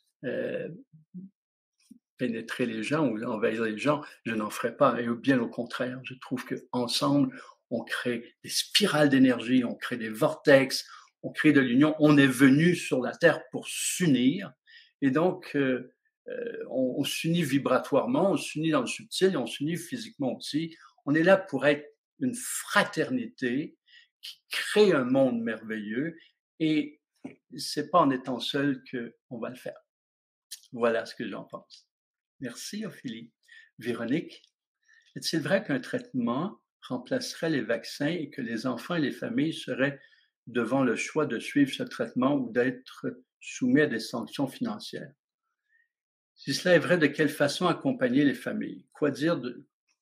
pénétrer les gens ou envahir les gens, je n'en ferai pas. Et bien au contraire, je trouve qu'ensemble, on crée des spirales d'énergie, on crée des vortex, on crée de l'union. On est venu sur la Terre pour s'unir. Et donc, on s'unit vibratoirement, on s'unit dans le subtil et on s'unit physiquement aussi. On est là pour être une fraternité qui crée un monde merveilleux et c'est pas en étant seul qu'on va le faire. Voilà ce que j'en pense. Merci, Ophélie. Véronique, est-il vrai qu'un traitement remplacerait les vaccins et que les enfants et les familles seraient devant le choix de suivre ce traitement ou d'être soumis à des sanctions financières. Si cela est vrai, de quelle façon accompagner les familles? Quoi dire,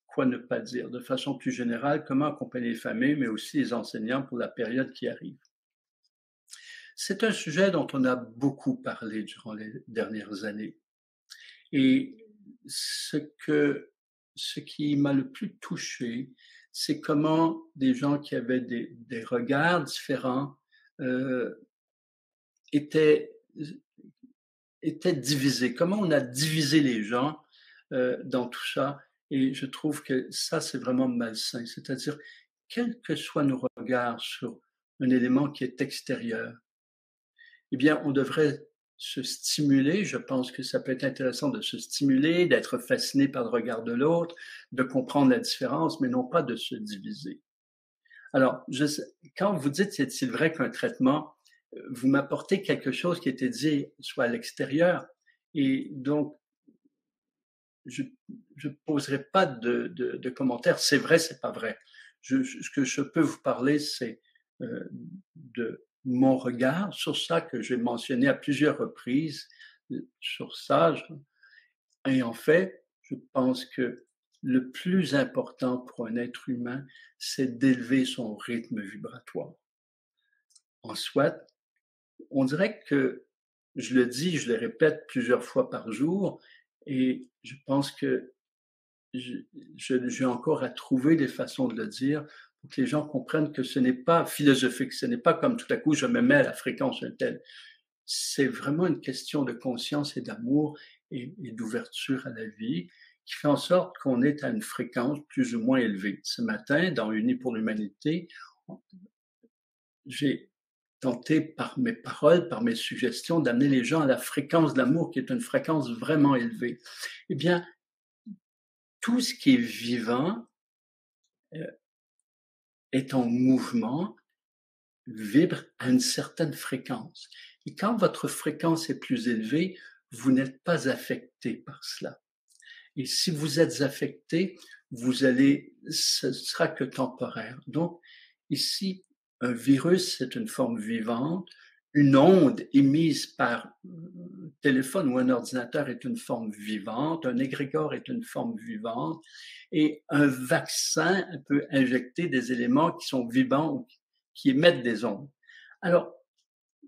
quoi ne pas dire? De façon plus générale, comment accompagner les familles, mais aussi les enseignants pour la période qui arrive? C'est un sujet dont on a beaucoup parlé durant les dernières années. Et ce qui m'a le plus touché, c'est comment des gens qui avaient des regards différents étaient était divisé. Comment on a divisé les gens dans tout ça? Et je trouve que ça, c'est vraiment malsain. C'est-à-dire, quels que soient nos regards sur un élément qui est extérieur, eh bien, on devrait se stimuler. Je pense que ça peut être intéressant de se stimuler, d'être fasciné par le regard de l'autre, de comprendre la différence, mais non pas de se diviser. Alors, quand vous dites, c'est-il vrai qu'un traitement, vous m'apportez quelque chose qui était dit soit à l'extérieur, et donc je ne poserai pas de commentaires. C'est vrai, c'est pas vrai. Ce que je peux vous parler, c'est de mon regard sur ça que j'ai mentionné à plusieurs reprises sur ça. Et en fait, je pense que le plus important pour un être humain, c'est d'élever son rythme vibratoire. En soit, on dirait que je le dis, je le répète plusieurs fois par jour, et je pense que j'ai encore à trouver des façons de le dire pour que les gens comprennent que ce n'est pas philosophique, ce n'est pas comme tout à coup je me mets à la fréquence telle. C'est vraiment une question de conscience et d'amour et d'ouverture à la vie qui fait en sorte qu'on est à une fréquence plus ou moins élevée. Ce matin, dans Unis pour l'humanité, j'ai tenté par mes paroles, par mes suggestions, d'amener les gens à la fréquence de l'amour qui est une fréquence vraiment élevée. Eh bien, tout ce qui est vivant est en mouvement, vibre à une certaine fréquence. Et quand votre fréquence est plus élevée, vous n'êtes pas affecté par cela. Et si vous êtes affecté, ce sera que temporaire. Donc, ici, un virus, c'est une forme vivante. Une onde émise par un téléphone ou un ordinateur est une forme vivante. Un égrégore est une forme vivante. Et un vaccin peut injecter des éléments qui sont vivants ou qui émettent des ondes. Alors,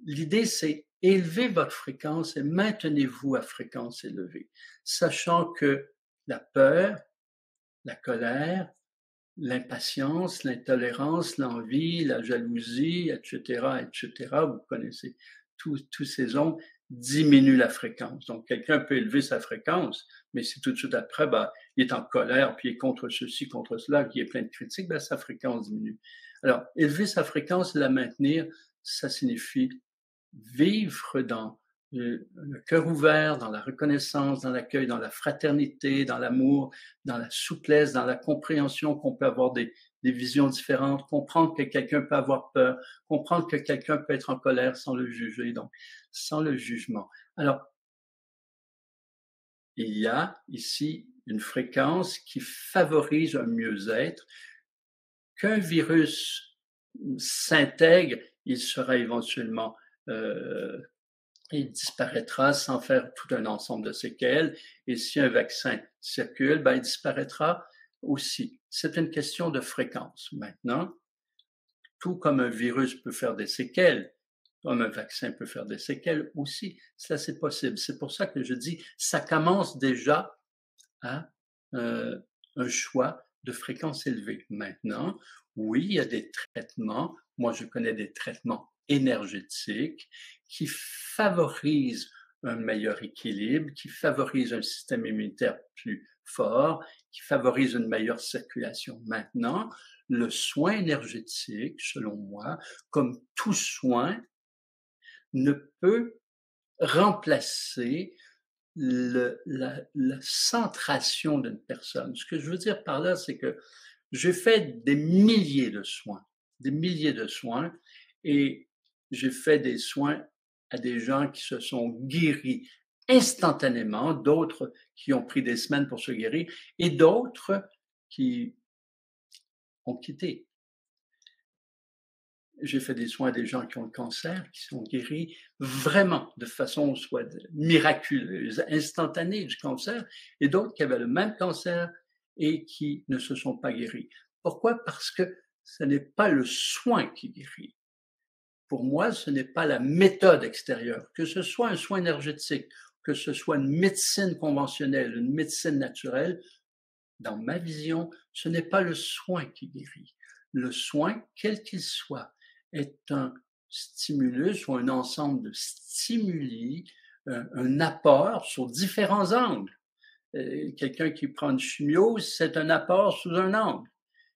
l'idée, c'est élever votre fréquence et maintenez-vous à fréquence élevée, sachant que la peur, la colère, l'impatience, l'intolérance, l'envie, la jalousie, etc., vous connaissez tous ces ondes, diminuent la fréquence. Donc, quelqu'un peut élever sa fréquence, mais si tout de suite après, il est en colère, puis il est contre ceci, contre cela, qui est plein de critiques, sa fréquence diminue. Alors, élever sa fréquence et la maintenir, ça signifie vivre dans le cœur ouvert, dans la reconnaissance, dans l'accueil, dans la fraternité, dans l'amour, dans la souplesse, dans la compréhension qu'on peut avoir des visions différentes, comprendre que quelqu'un peut avoir peur, comprendre que quelqu'un peut être en colère sans le juger, donc sans le jugement. Alors, il y a ici une fréquence qui favorise un mieux-être. Qu'un virus s'intègre, il sera éventuellement il disparaîtra sans faire tout un ensemble de séquelles. Et si un vaccin circule, il disparaîtra aussi. C'est une question de fréquence. Maintenant, tout comme un virus peut faire des séquelles, comme un vaccin peut faire des séquelles aussi, ça c'est possible. C'est pour ça que je dis, ça commence déjà à un choix de fréquence élevée. Maintenant, oui, il y a des traitements. Moi, je connais des traitements énergétiques qui favorisent un meilleur équilibre, qui favorisent un système immunitaire plus fort, qui favorisent une meilleure circulation. Maintenant, le soin énergétique, selon moi, comme tout soin, ne peut remplacer la centration d'une personne. Ce que je veux dire par là, c'est que j'ai fait des milliers de soins, et j'ai fait des soins à des gens qui se sont guéris instantanément, d'autres qui ont pris des semaines pour se guérir, et d'autres qui ont quitté. J'ai fait des soins à des gens qui ont le cancer, qui sont guéris vraiment de façon soit miraculeuse, instantanée du cancer, et d'autres qui avaient le même cancer et qui ne se sont pas guéris. Pourquoi? Parce que ce n'est pas le soin qui guérit. Pour moi, ce n'est pas la méthode extérieure, que ce soit un soin énergétique, que ce soit une médecine conventionnelle, une médecine naturelle. Dans ma vision, ce n'est pas le soin qui guérit. Le soin, quel qu'il soit, est un stimulus ou un ensemble de stimuli, un apport sur différents angles. Quelqu'un qui prend une chimio, c'est un apport sous un angle.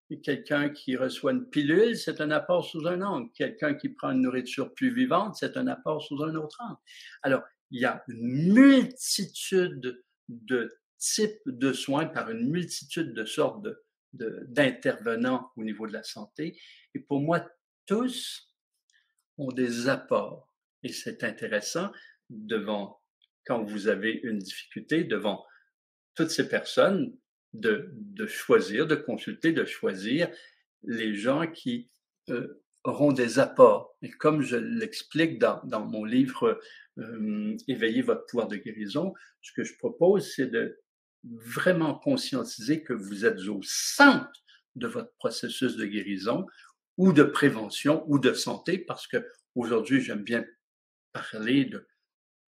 Et quelqu'un qui reçoit une pilule, c'est un apport sous un angle. Quelqu'un qui prend une nourriture plus vivante, c'est un apport sous un autre angle. Alors, il y a une multitude de types de soins par une multitude de sortes d'intervenants au niveau de la santé. Et pour moi, tous ont des apports. Et c'est intéressant quand vous avez une difficulté, devant toutes ces personnes, de choisir, de consulter, de choisir les gens qui auront des apports. Et comme je l'explique dans mon livre Éveiller votre pouvoir de guérison, ce que je propose, c'est de vraiment conscientiser que vous êtes au centre de votre processus de guérison ou de prévention ou de santé, parce que aujourd'hui, j'aime bien parler de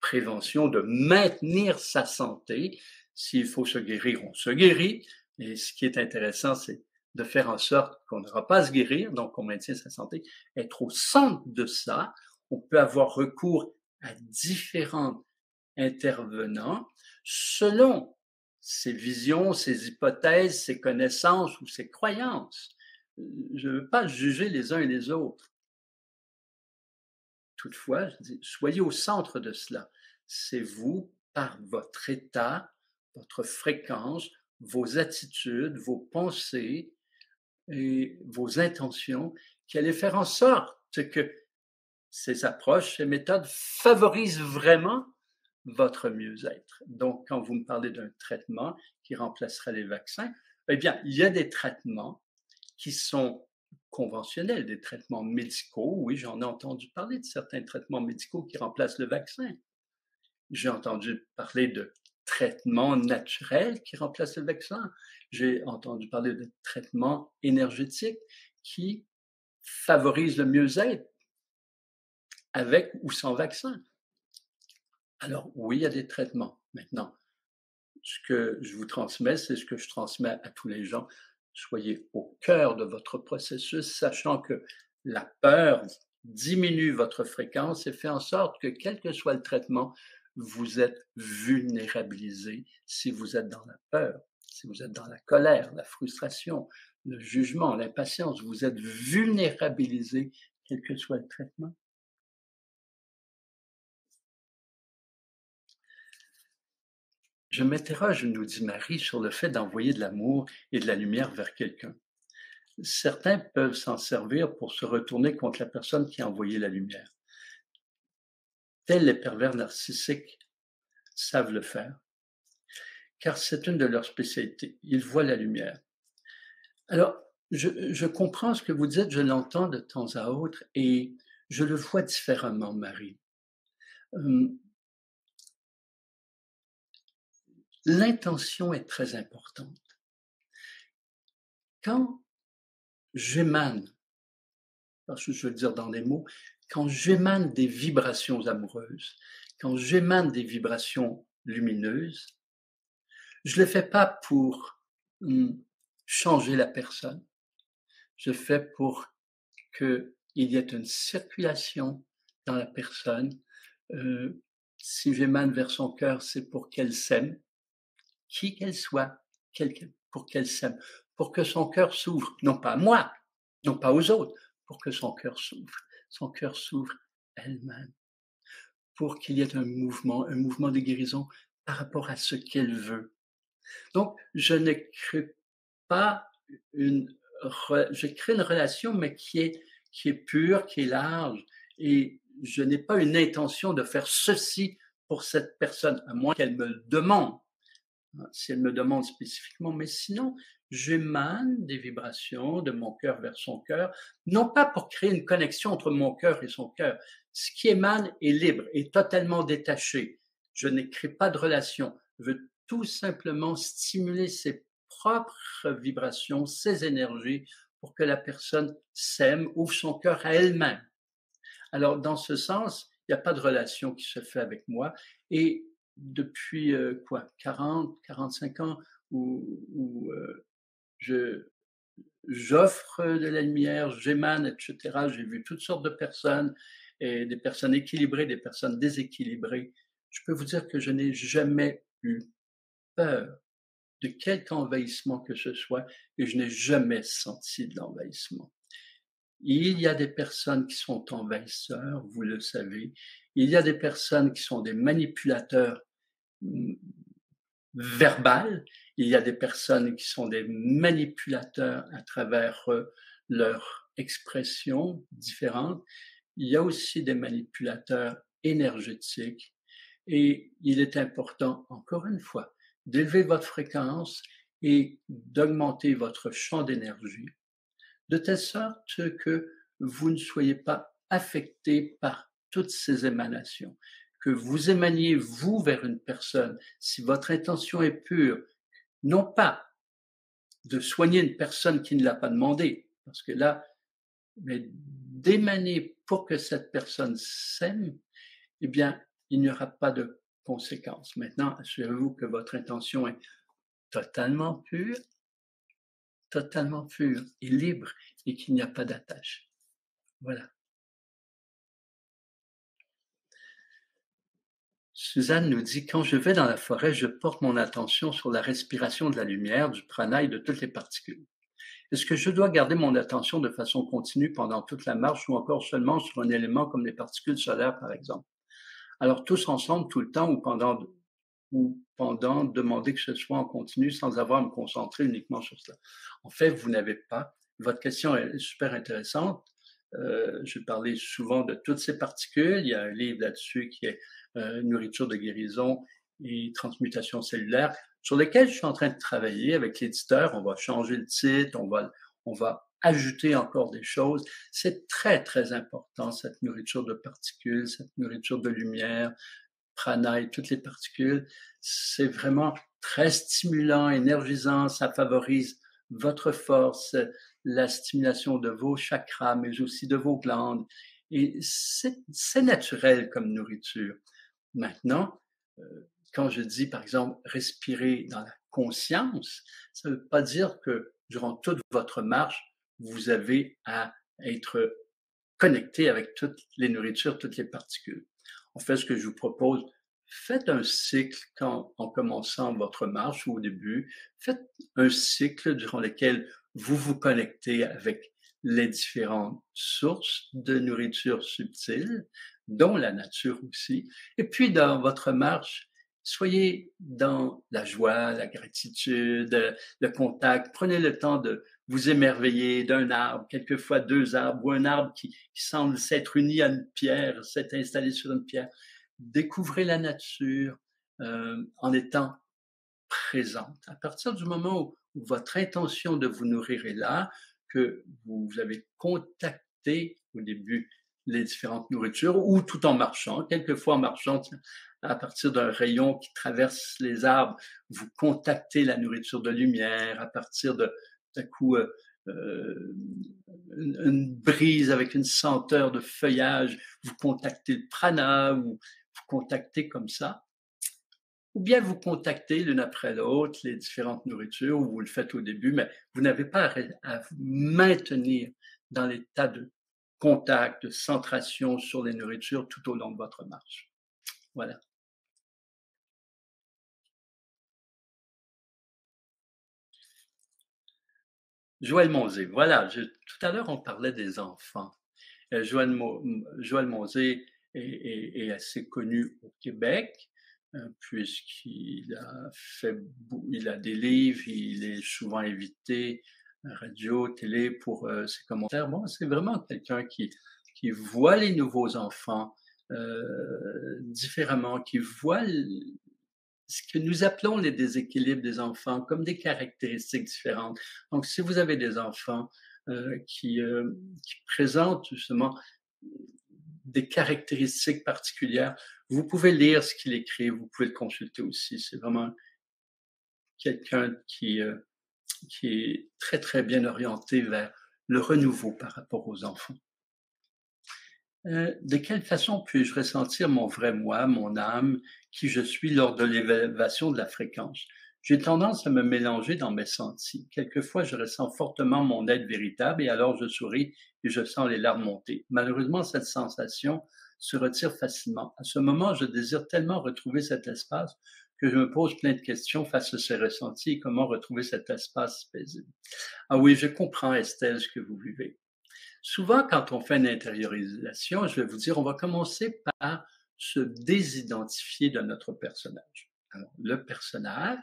prévention, de maintenir sa santé. S'il faut se guérir, on se guérit. Et ce qui est intéressant, c'est de faire en sorte qu'on n'aura pas à se guérir, donc on maintient sa santé. Être au centre de ça, on peut avoir recours à différents intervenants selon ses visions, ses hypothèses, ses connaissances ou ses croyances. Je ne veux pas juger les uns et les autres. Toutefois, je dis, soyez au centre de cela. C'est vous, par votre état, votre fréquence, vos attitudes, vos pensées et vos intentions qui allez faire en sorte que ces approches, ces méthodes favorisent vraiment votre mieux-être. Donc, quand vous me parlez d'un traitement qui remplacerait les vaccins, eh bien, il y a des traitements qui sont conventionnels, des traitements médicaux. Oui, j'en ai entendu parler de certains traitements médicaux qui remplacent le vaccin. J'ai entendu parler de traitements naturels qui remplacent le vaccin. J'ai entendu parler de traitements énergétiques qui favorisent le mieux-être avec ou sans vaccin. Alors, oui, il y a des traitements. Maintenant, ce que je vous transmets, c'est ce que je transmets à tous les gens. Soyez au cœur de votre processus, sachant que la peur diminue votre fréquence et fait en sorte que, quel que soit le traitement, vous êtes vulnérabilisé si vous êtes dans la peur, si vous êtes dans la colère, la frustration, le jugement, l'impatience. Vous êtes vulnérabilisé, quel que soit le traitement. Je m'interroge, nous dit Marie, sur le fait d'envoyer de l'amour et de la lumière vers quelqu'un. Certains peuvent s'en servir pour se retourner contre la personne qui a envoyé la lumière. Tels les pervers narcissiques savent le faire, car c'est une de leurs spécialités. Ils voient la lumière. Alors, je comprends ce que vous dites, je l'entends de temps à autre et je le vois différemment, Marie. L'intention est très importante. Quand j'émane, parce que je veux le dire dans des mots, quand j'émane des vibrations amoureuses, quand j'émane des vibrations lumineuses, je ne le fais pas pour changer la personne. Je le fais pour qu'il y ait une circulation dans la personne. Si j'émane vers son cœur, c'est pour qu'elle s'aime, qui qu'elle soit, pour qu'elle s'aime, pour que son cœur s'ouvre, non pas à moi, non pas aux autres, pour que son cœur s'ouvre elle-même, pour qu'il y ait un mouvement de guérison par rapport à ce qu'elle veut. Donc, je ne crée pas je crée une relation, mais qui est pure, qui est large, et je n'ai pas une intention de faire ceci pour cette personne, à moins qu'elle me le demande. Si elle me demande spécifiquement, mais sinon, j'émane des vibrations de mon cœur vers son cœur, non pas pour créer une connexion entre mon cœur et son cœur. Ce qui émane est libre, est totalement détaché. Je ne crée pas de relation. Je veux tout simplement stimuler ses propres vibrations, ses énergies, pour que la personne s'aime, ouvre son cœur à elle-même. Alors, dans ce sens, il n'y a pas de relation qui se fait avec moi. Et depuis 40, 45 ans, où je j'offre de la lumière, j'émane, etc. J'ai vu toutes sortes de personnes, et des personnes équilibrées, des personnes déséquilibrées. Je peux vous dire que je n'ai jamais eu peur de quelque envahissement que ce soit, et je n'ai jamais senti de l'envahissement. Il y a des personnes qui sont envahisseurs, vous le savez. Il y a des personnes qui sont des manipulateurs verbal. Il y a des personnes qui sont des manipulateurs à travers leurs expressions différentes. Il y a aussi des manipulateurs énergétiques et il est important, encore une fois, d'élever votre fréquence et d'augmenter votre champ d'énergie, de telle sorte que vous ne soyez pas affecté par toutes ces émanations, que vous émaniez vous vers une personne, si votre intention est pure, non pas de soigner une personne qui ne l'a pas demandé, parce que là, mais d'émaner pour que cette personne s'aime, eh bien, il n'y aura pas de conséquences. Maintenant, assurez-vous que votre intention est totalement pure et libre et qu'il n'y a pas d'attache. Voilà. Suzanne nous dit, quand je vais dans la forêt, je porte mon attention sur la respiration de la lumière, du prana et de toutes les particules. Est-ce que je dois garder mon attention de façon continue pendant toute la marche ou encore seulement sur un élément comme les particules solaires, par exemple? Alors, tous ensemble, tout le temps ou pendant, demander que ce soit en continu sans avoir à me concentrer uniquement sur cela. En fait, vous n'avez pas. Votre question est super intéressante. Je parlais souvent de toutes ces particules. Il y a un livre là-dessus qui est Nourriture de guérison et transmutation cellulaire, sur lequel je suis en train de travailler avec l'éditeur. On va changer le titre, on va ajouter encore des choses. C'est très, très important, cette nourriture de particules, cette nourriture de lumière, prana et toutes les particules. C'est vraiment très stimulant, énergisant, ça favorise votre force, la stimulation de vos chakras, mais aussi de vos glandes. Et c'est naturel comme nourriture. Maintenant, quand je dis, par exemple, respirer dans la conscience, ça ne veut pas dire que durant toute votre marche, vous avez à être connecté avec toutes les nourritures, toutes les particules. En fait, ce que je vous propose, faites un cycle en commençant votre marche ou au début, faites un cycle durant lequel vous vous connectez avec les différentes sources de nourriture subtile, dont la nature aussi. Et puis, dans votre marche, soyez dans la joie, la gratitude, le contact. Prenez le temps de vous émerveiller d'un arbre, quelquefois deux arbres, ou un arbre qui semble s'être uni à une pierre, s'être installé sur une pierre. Découvrez la nature en étant présente. À partir du moment où votre intention de vous nourrir est là, que vous avez contacté au début les différentes nourritures, ou tout en marchant, quelquefois en marchant, à partir d'un rayon qui traverse les arbres, vous contactez la nourriture de lumière, à partir d'un coup, une brise avec une senteur de feuillage, vous contactez le prana, ou vous contactez comme ça. Ou bien vous contactez l'une après l'autre les différentes nourritures, ou vous le faites au début, mais vous n'avez pas à vous maintenir dans l'état de contact, de centration sur les nourritures tout au long de votre marche. Voilà. Joël Monzé, voilà, tout à l'heure on parlait des enfants. Joël Monzé est assez connu au Québec, puisqu'il il a des livres, il est souvent invité à radio, télé pour ses commentaires. Bon, c'est vraiment quelqu'un qui voit les nouveaux enfants différemment, qui voit ce que nous appelons les déséquilibres des enfants comme des caractéristiques différentes. Donc, si vous avez des enfants qui présentent justement des caractéristiques particulières, vous pouvez lire ce qu'il écrit, vous pouvez le consulter aussi. C'est vraiment quelqu'un qui est très, très bien orienté vers le renouveau par rapport aux enfants. De quelle façon puis-je ressentir mon vrai moi, mon âme, qui je suis lors de l'élévation de la fréquence? J'ai tendance à me mélanger dans mes sentis. Quelquefois, je ressens fortement mon être véritable et alors je souris et je sens les larmes monter. Malheureusement, cette sensation se retire facilement. À ce moment, je désire tellement retrouver cet espace que je me pose plein de questions face à ces ressentis et comment retrouver cet espace paisible. Ah oui, je comprends, Estelle, ce que vous vivez. Souvent, quand on fait une intériorisation, je vais vous dire, on va commencer par se désidentifier de notre personnage. Alors, le personnage,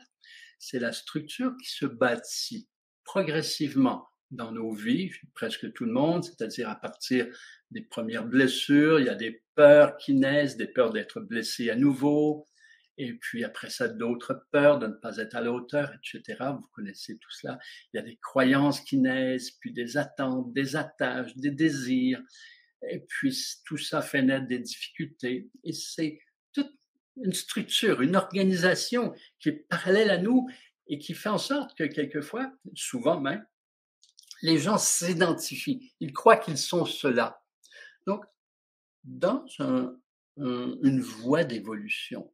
c'est la structure qui se bâtit progressivement dans nos vies, presque tout le monde, c'est-à-dire à partir des premières blessures, il y a des peurs qui naissent, des peurs d'être blessé à nouveau, et puis après ça, d'autres peurs de ne pas être à la hauteur, etc. Vous connaissez tout cela. Il y a des croyances qui naissent, puis des attentes, des attaches, des désirs, et puis tout ça fait naître des difficultés. Et c'est toute une structure, une organisation qui est parallèle à nous et qui fait en sorte que quelquefois, souvent même, les gens s'identifient. Ils croient qu'ils sont cela. Donc, dans une voie d'évolution,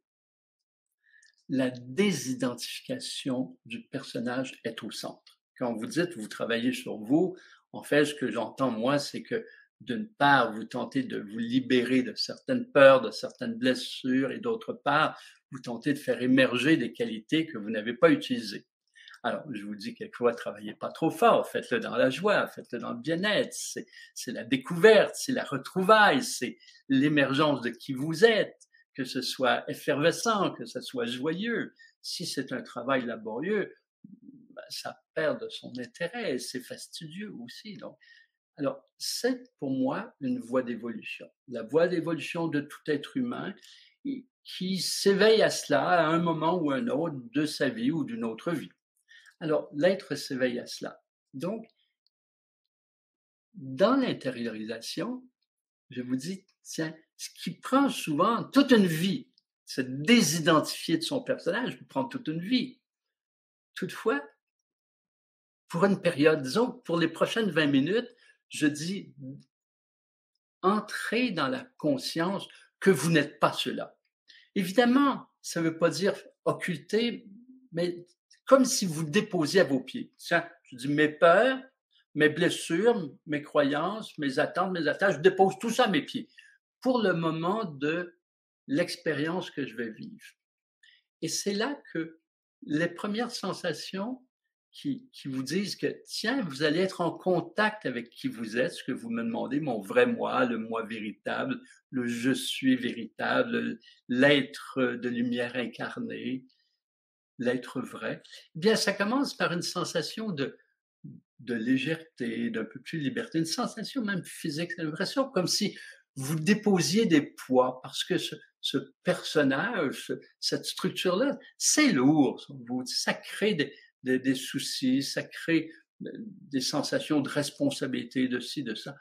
la désidentification du personnage est au centre. Quand vous dites vous travaillez sur vous, en fait, ce que j'entends moi, c'est que d'une part, vous tentez de vous libérer de certaines peurs, de certaines blessures, et d'autre part, vous tentez de faire émerger des qualités que vous n'avez pas utilisées. Alors, je vous dis quelquefois, travaillez pas trop fort, faites-le dans la joie, faites-le dans le bien-être, c'est la découverte, c'est la retrouvaille, c'est l'émergence de qui vous êtes, que ce soit effervescent, que ce soit joyeux. Si c'est un travail laborieux, ben, ça perd de son intérêt, c'est fastidieux aussi. Donc, alors, c'est pour moi une voie d'évolution. La voie d'évolution de tout être humain qui s'éveille à cela à un moment ou un autre de sa vie ou d'une autre vie. Alors, l'être s'éveille à cela. Donc, dans l'intériorisation, je vous dis, tiens, ce qui prend souvent toute une vie, se désidentifier de son personnage, peut prendre toute une vie. Toutefois, pour une période, disons, pour les prochaines 20 minutes, je dis, entrez dans la conscience que vous n'êtes pas cela. Évidemment, ça ne veut pas dire occulter, mais comme si vous déposiez à vos pieds. Tiens, je dis mes peurs, mes blessures, mes croyances, mes attentes, mes attaches, je dépose tout ça à mes pieds pour le moment de l'expérience que je vais vivre. Et c'est là que les premières sensations qui vous disent que, tiens, vous allez être en contact avec qui vous êtes, ce que vous me demandez, mon vrai moi, le moi véritable, le je suis véritable, l'être de lumière incarné, l'être vrai. Eh bien, ça commence par une sensation de légèreté, d'un peu plus de liberté, une sensation même physique, c'est l'impression comme si vous déposiez des poids parce que ce personnage, cette structure-là, c'est lourd. Ça crée des soucis, ça crée des sensations de responsabilité, de ci, de ça.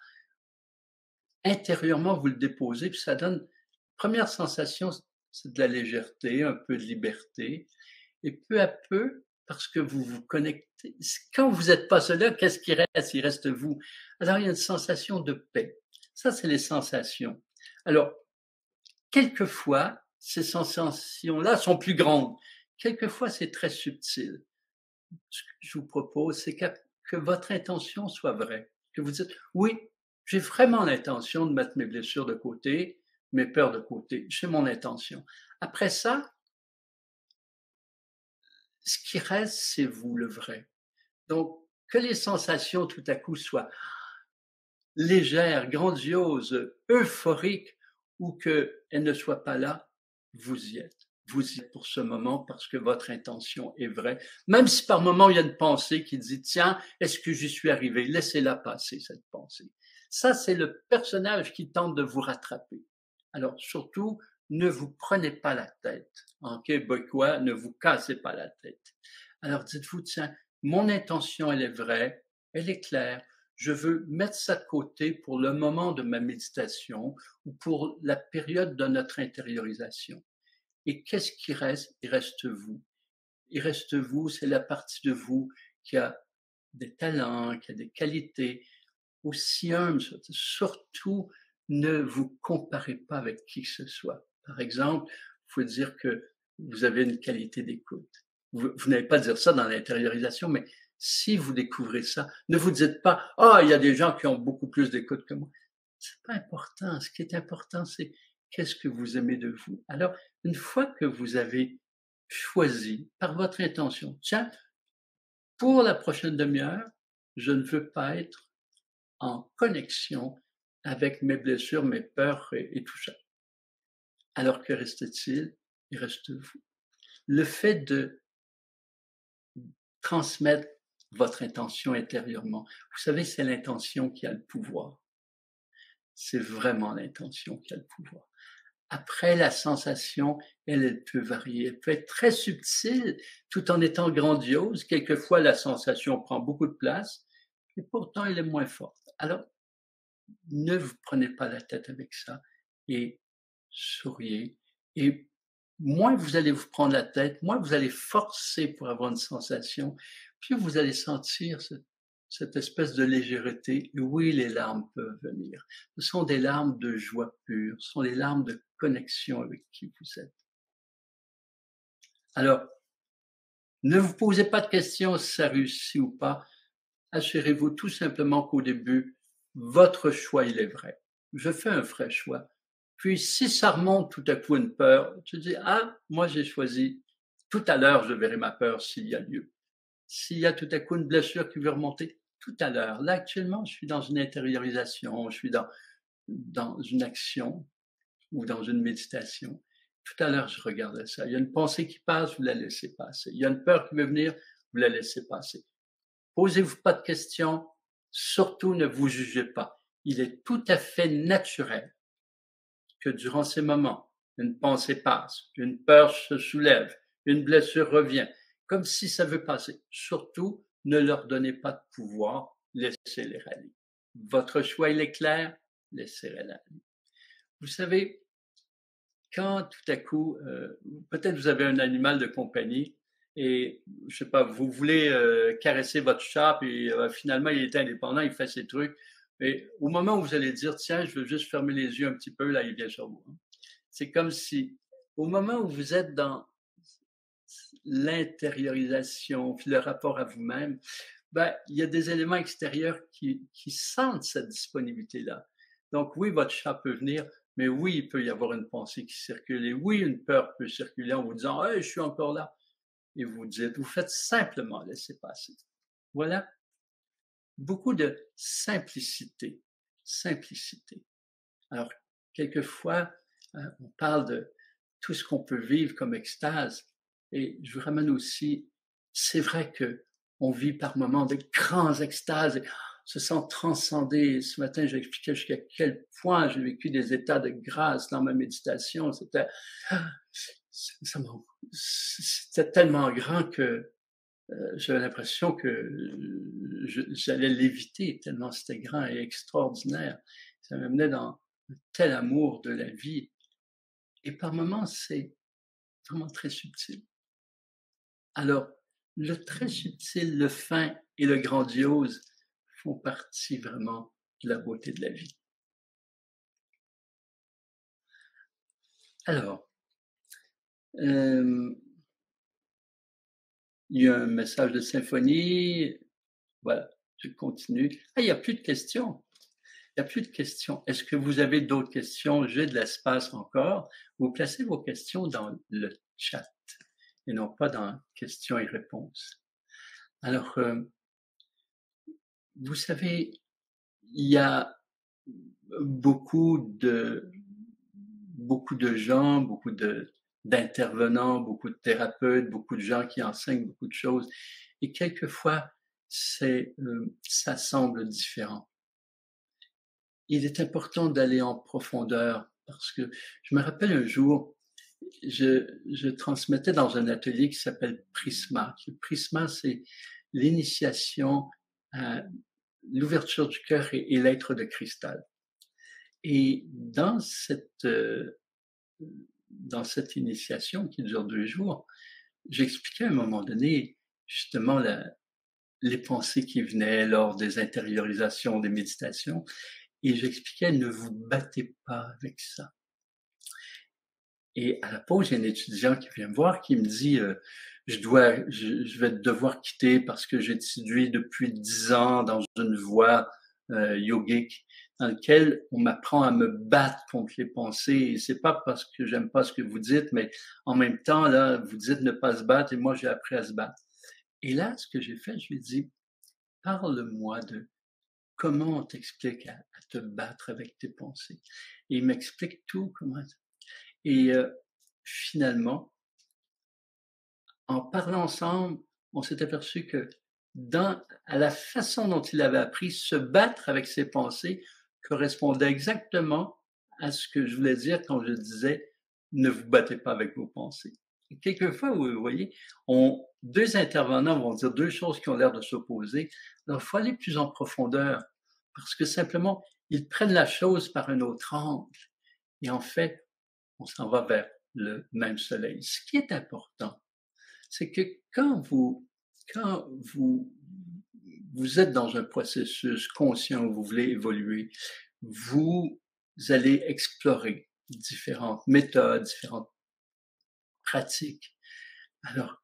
Intérieurement, vous le déposez, puis ça donne, première sensation, c'est de la légèreté, un peu de liberté. Et peu à peu, parce que vous vous connectez, quand vous n'êtes pas cela, qu'est-ce qui reste? Il reste vous. Alors, il y a une sensation de paix. Ça, c'est les sensations. Alors, quelquefois, ces sensations-là sont plus grandes. Quelquefois, c'est très subtil. Ce que je vous propose, c'est que votre intention soit vraie. Que vous dites, oui, j'ai vraiment l'intention de mettre mes blessures de côté, mes peurs de côté. C'est mon intention. Après ça, ce qui reste, c'est vous, le vrai. Donc, que les sensations tout à coup soient légères, grandioses, euphoriques, ou qu'elles ne soient pas là, vous y êtes. Vous y êtes pour ce moment parce que votre intention est vraie. Même si par moment il y a une pensée qui dit, tiens, est-ce que j'y suis arrivé? Laissez-la passer, cette pensée. Ça, c'est le personnage qui tente de vous rattraper. Alors, surtout, ne vous prenez pas la tête. En québécois, ne vous cassez pas la tête. Alors dites-vous, tiens, mon intention, elle est vraie, elle est claire. Je veux mettre ça de côté pour le moment de ma méditation ou pour la période de notre intériorisation. Et qu'est-ce qui reste? Il reste vous. Il reste vous, c'est la partie de vous qui a des talents, qui a des qualités, aussi humble. Surtout, ne vous comparez pas avec qui que ce soit. Par exemple, il faut dire que vous avez une qualité d'écoute. Vous n'allez pas dire ça dans l'intériorisation, mais si vous découvrez ça, ne vous dites pas, ah, il y a des gens qui ont beaucoup plus d'écoute que moi. C'est pas important. Ce qui est important, c'est qu'est-ce que vous aimez de vous. Alors, une fois que vous avez choisi par votre intention, tiens, pour la prochaine demi-heure, je ne veux pas être en connexion avec mes blessures, mes peurs et tout ça. Alors que reste-t-il? Il reste vous. Le fait de transmettre votre intention intérieurement, vous savez, c'est l'intention qui a le pouvoir. C'est vraiment l'intention qui a le pouvoir. Après, la sensation, elle peut varier. Elle peut être très subtile tout en étant grandiose. Quelquefois, la sensation prend beaucoup de place et pourtant, elle est moins forte. Alors, ne vous prenez pas la tête avec ça et souriez. Et moins vous allez vous prendre la tête, moins vous allez forcer pour avoir une sensation, puis vous allez sentir cette espèce de légèreté. Et oui, les larmes peuvent venir. Ce sont des larmes de joie pure, ce sont des larmes de connexion avec qui vous êtes. Alors, ne vous posez pas de questions si ça réussit ou pas. Assurez-vous tout simplement qu'au début, votre choix, il est vrai. Je fais un vrai choix. Puis, si ça remonte tout à coup une peur, tu dis, ah, moi, j'ai choisi. Tout à l'heure, je verrai ma peur s'il y a lieu. S'il y a tout à coup une blessure qui veut remonter, tout à l'heure. Là, actuellement, je suis dans une intériorisation, je suis dans une action ou dans une méditation. Tout à l'heure, je regardais ça. Il y a une pensée qui passe, vous la laissez passer. Il y a une peur qui veut venir, vous la laissez passer. Posez-vous pas de questions, surtout ne vous jugez pas. Il est tout à fait naturel que durant ces moments, une pensée passe, une peur se soulève, une blessure revient, comme si ça veut passer. Surtout, ne leur donnez pas de pouvoir, laissez-les aller. Votre choix, il est clair, laissez-les aller. Vous savez, quand tout à coup, peut-être vous avez un animal de compagnie et je sais pas, vous voulez caresser votre chat et finalement il est indépendant, il fait ses trucs. Mais au moment où vous allez dire tiens, je veux juste fermer les yeux un petit peu, là il vient sur vous. C'est comme si au moment où vous êtes dans l'intériorisation, puis le rapport à vous-même, ben, il y a des éléments extérieurs qui sentent cette disponibilité-là. Donc oui, votre chat peut venir, mais oui, il peut y avoir une pensée qui circule. Et oui, une peur peut circuler en vous disant, hey, je suis encore là. Et vous dites, vous faites simplement laisser passer. Voilà. Beaucoup de simplicité. Simplicité. Alors, quelquefois, on parle de tout ce qu'on peut vivre comme extase. Et je vous ramène aussi, c'est vrai que on vit par moments de grands extases et se sent transcendé. Ce matin, j'expliquais jusqu'à quel point j'ai vécu des états de grâce dans ma méditation. C'était tellement grand que j'avais l'impression que j'allais l'éviter tellement c'était grand et extraordinaire. Ça m'amenait dans un tel amour de la vie. Et par moments, c'est vraiment très subtil. Alors, le très subtil, le fin et le grandiose font partie vraiment de la beauté de la vie. Alors, il y a un message de symphonie. Voilà, je continue. Ah, il n'y a plus de questions. Il n'y a plus de questions. Est-ce que vous avez d'autres questions? J'ai de l'espace encore. Vous placez vos questions dans le chat et non pas dans questions et réponses. Alors, vous savez, il y a beaucoup de gens, beaucoup d'intervenants, beaucoup de thérapeutes, beaucoup de gens qui enseignent beaucoup de choses. Et quelquefois, ça semble différent. Il est important d'aller en profondeur parce que je me rappelle un jour, je transmettais dans un atelier qui s'appelle Prisma. Prisma, c'est l'initiation à l'ouverture du cœur et l'être de cristal. Et dans cette initiation qui dure 2 jours, j'expliquais à un moment donné justement les pensées qui venaient lors des intériorisations, des méditations, et j'expliquais, ne vous battez pas avec ça. Et à la pause, il y a un étudiant qui vient me voir, qui me dit, je vais devoir quitter parce que j'ai étudié depuis 10 ans dans une voie yogique dans laquelle on m'apprend à me battre contre les pensées. Et c'est pas parce que j'aime pas ce que vous dites, mais en même temps, là, vous dites ne pas se battre et moi, j'ai appris à se battre. Et là, ce que j'ai fait, je lui ai dit, parle-moi de comment on t'explique à te battre avec tes pensées. Et il m'explique tout, comment. Et finalement, en parlant ensemble, on s'est aperçu que à la façon dont il avait appris, se battre avec ses pensées correspondait exactement à ce que je voulais dire quand je disais ne vous battez pas avec vos pensées. Et quelquefois, vous voyez, deux intervenants vont dire deux choses qui ont l'air de s'opposer. Alors, il faut aller plus en profondeur parce que simplement, ils prennent la chose par un autre angle. Et en fait, on s'en va vers le même soleil. Ce qui est important, c'est que quand vous êtes dans un processus conscient où vous voulez évoluer, vous allez explorer différentes méthodes, différentes pratiques. Alors,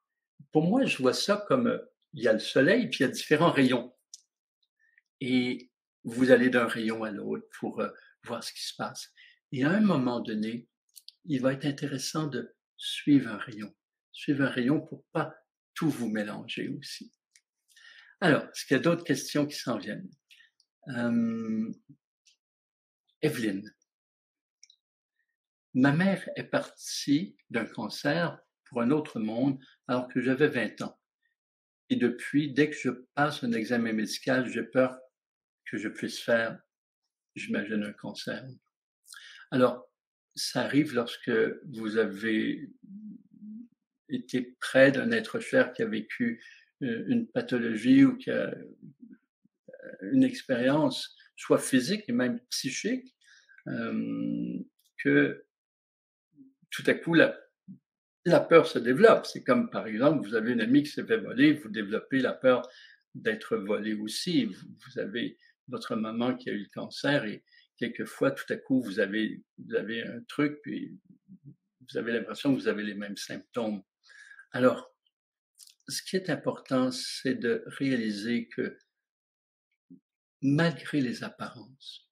pour moi, je vois ça comme il y a le soleil, puis il y a différents rayons. Et vous allez d'un rayon à l'autre pour voir ce qui se passe. Et à un moment donné, il va être intéressant de suivre un rayon. Suivre un rayon pour pas tout vous mélanger aussi. Alors, est-ce qu'il y a d'autres questions qui s'en viennent? Evelyne. Ma mère est partie d'un cancer pour un autre monde alors que j'avais 20 ans. Et depuis, dès que je passe un examen médical, j'ai peur que je puisse faire, j'imagine, un cancer. Alors, ça arrive lorsque vous avez été près d'un être cher qui a vécu une pathologie ou qui a une expérience, soit physique et même psychique, que tout à coup, la peur se développe. C'est comme, par exemple, vous avez une amie qui s'est fait voler, vous développez la peur d'être volé aussi. Vous avez votre maman qui a eu le cancer et quelquefois, tout à coup, vous avez un truc, puis vous avez l'impression que vous avez les mêmes symptômes. Alors, ce qui est important, c'est de réaliser que malgré les apparences,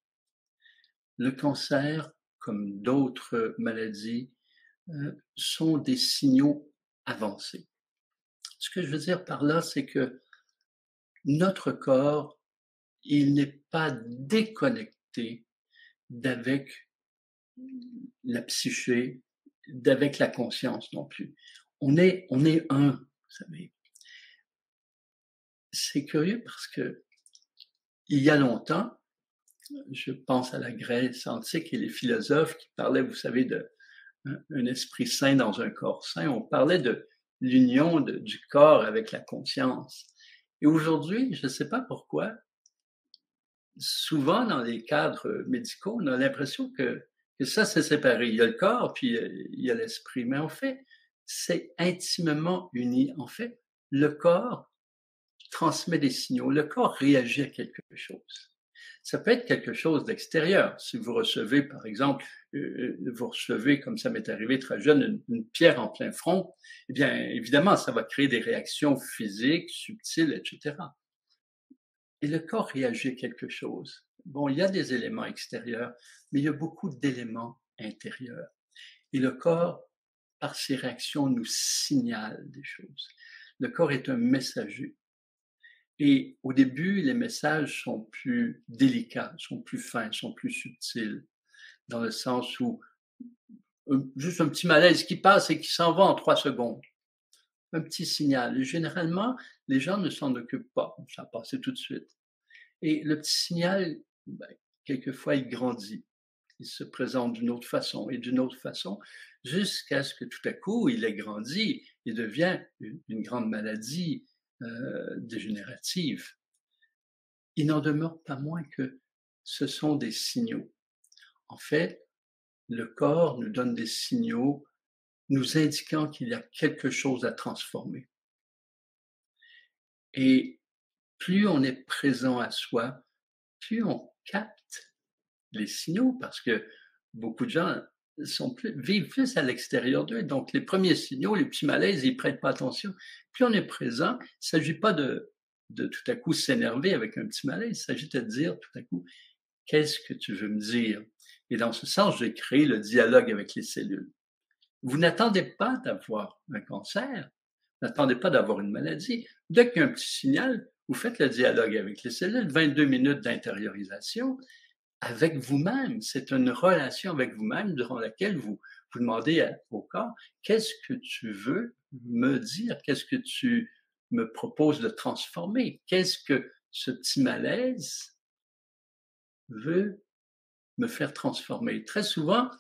le cancer, comme d'autres maladies, sont des signaux avancés. Ce que je veux dire par là, c'est que notre corps, il n'est pas déconnecté d'avec la psyché, d'avec la conscience non plus. On est un, vous savez. C'est curieux parce que il y a longtemps, je pense à la Grèce antique et les philosophes qui parlaient, vous savez, d'un esprit sain dans un corps sain. On parlait de l'union du corps avec la conscience. Et aujourd'hui, je ne sais pas pourquoi, souvent dans les cadres médicaux, on a l'impression que ça, c'est séparé. Il y a le corps, puis il y a l'esprit. Mais en fait, c'est intimement uni. En fait, le corps transmet des signaux. Le corps réagit à quelque chose. Ça peut être quelque chose d'extérieur. Si vous recevez, par exemple, vous recevez, comme ça m'est arrivé très jeune, une pierre en plein front, eh bien, évidemment, ça va créer des réactions physiques, subtiles, etc. Et le corps réagit à quelque chose. Bon, il y a des éléments extérieurs, mais il y a beaucoup d'éléments intérieurs. Et le corps, par ses réactions, nous signale des choses. Le corps est un messager. Et au début, les messages sont plus délicats, sont plus fins, sont plus subtils, dans le sens où juste un petit malaise qui passe et qui s'en va en 3 secondes. Un petit signal. Et généralement, les gens ne s'en occupent pas. Ça passe tout de suite. Et le petit signal, ben, quelquefois, il grandit. il se présente d'une autre façon et d'une autre façon, jusqu'à ce que tout à coup, il ait grandi et devient une grande maladie dégénérative. Il n'en demeure pas moins que ce sont des signaux. En fait, le corps nous donne des signaux nous indiquant qu'il y a quelque chose à transformer. Et plus on est présent à soi, plus on capte les signaux, parce que beaucoup de gens vivent plus à l'extérieur d'eux. Donc, les premiers signaux, les petits malaises, ils prêtent pas attention. Plus on est présent, il ne s'agit pas de tout à coup s'énerver avec un petit malaise. Il s'agit de dire tout à coup, qu'est-ce que tu veux me dire? Et dans ce sens, j'ai créé le dialogue avec les cellules. Vous n'attendez pas d'avoir un cancer, vous n'attendez pas d'avoir une maladie. Dès qu'il y a un petit signal, vous faites le dialogue avec les cellules, 22 minutes d'intériorisation avec vous-même. C'est une relation avec vous-même durant laquelle vous demandez au corps, qu'est-ce que tu veux me dire? Qu'est-ce que tu me proposes de transformer? Qu'est-ce que ce petit malaise veut me faire transformer? Très souvent,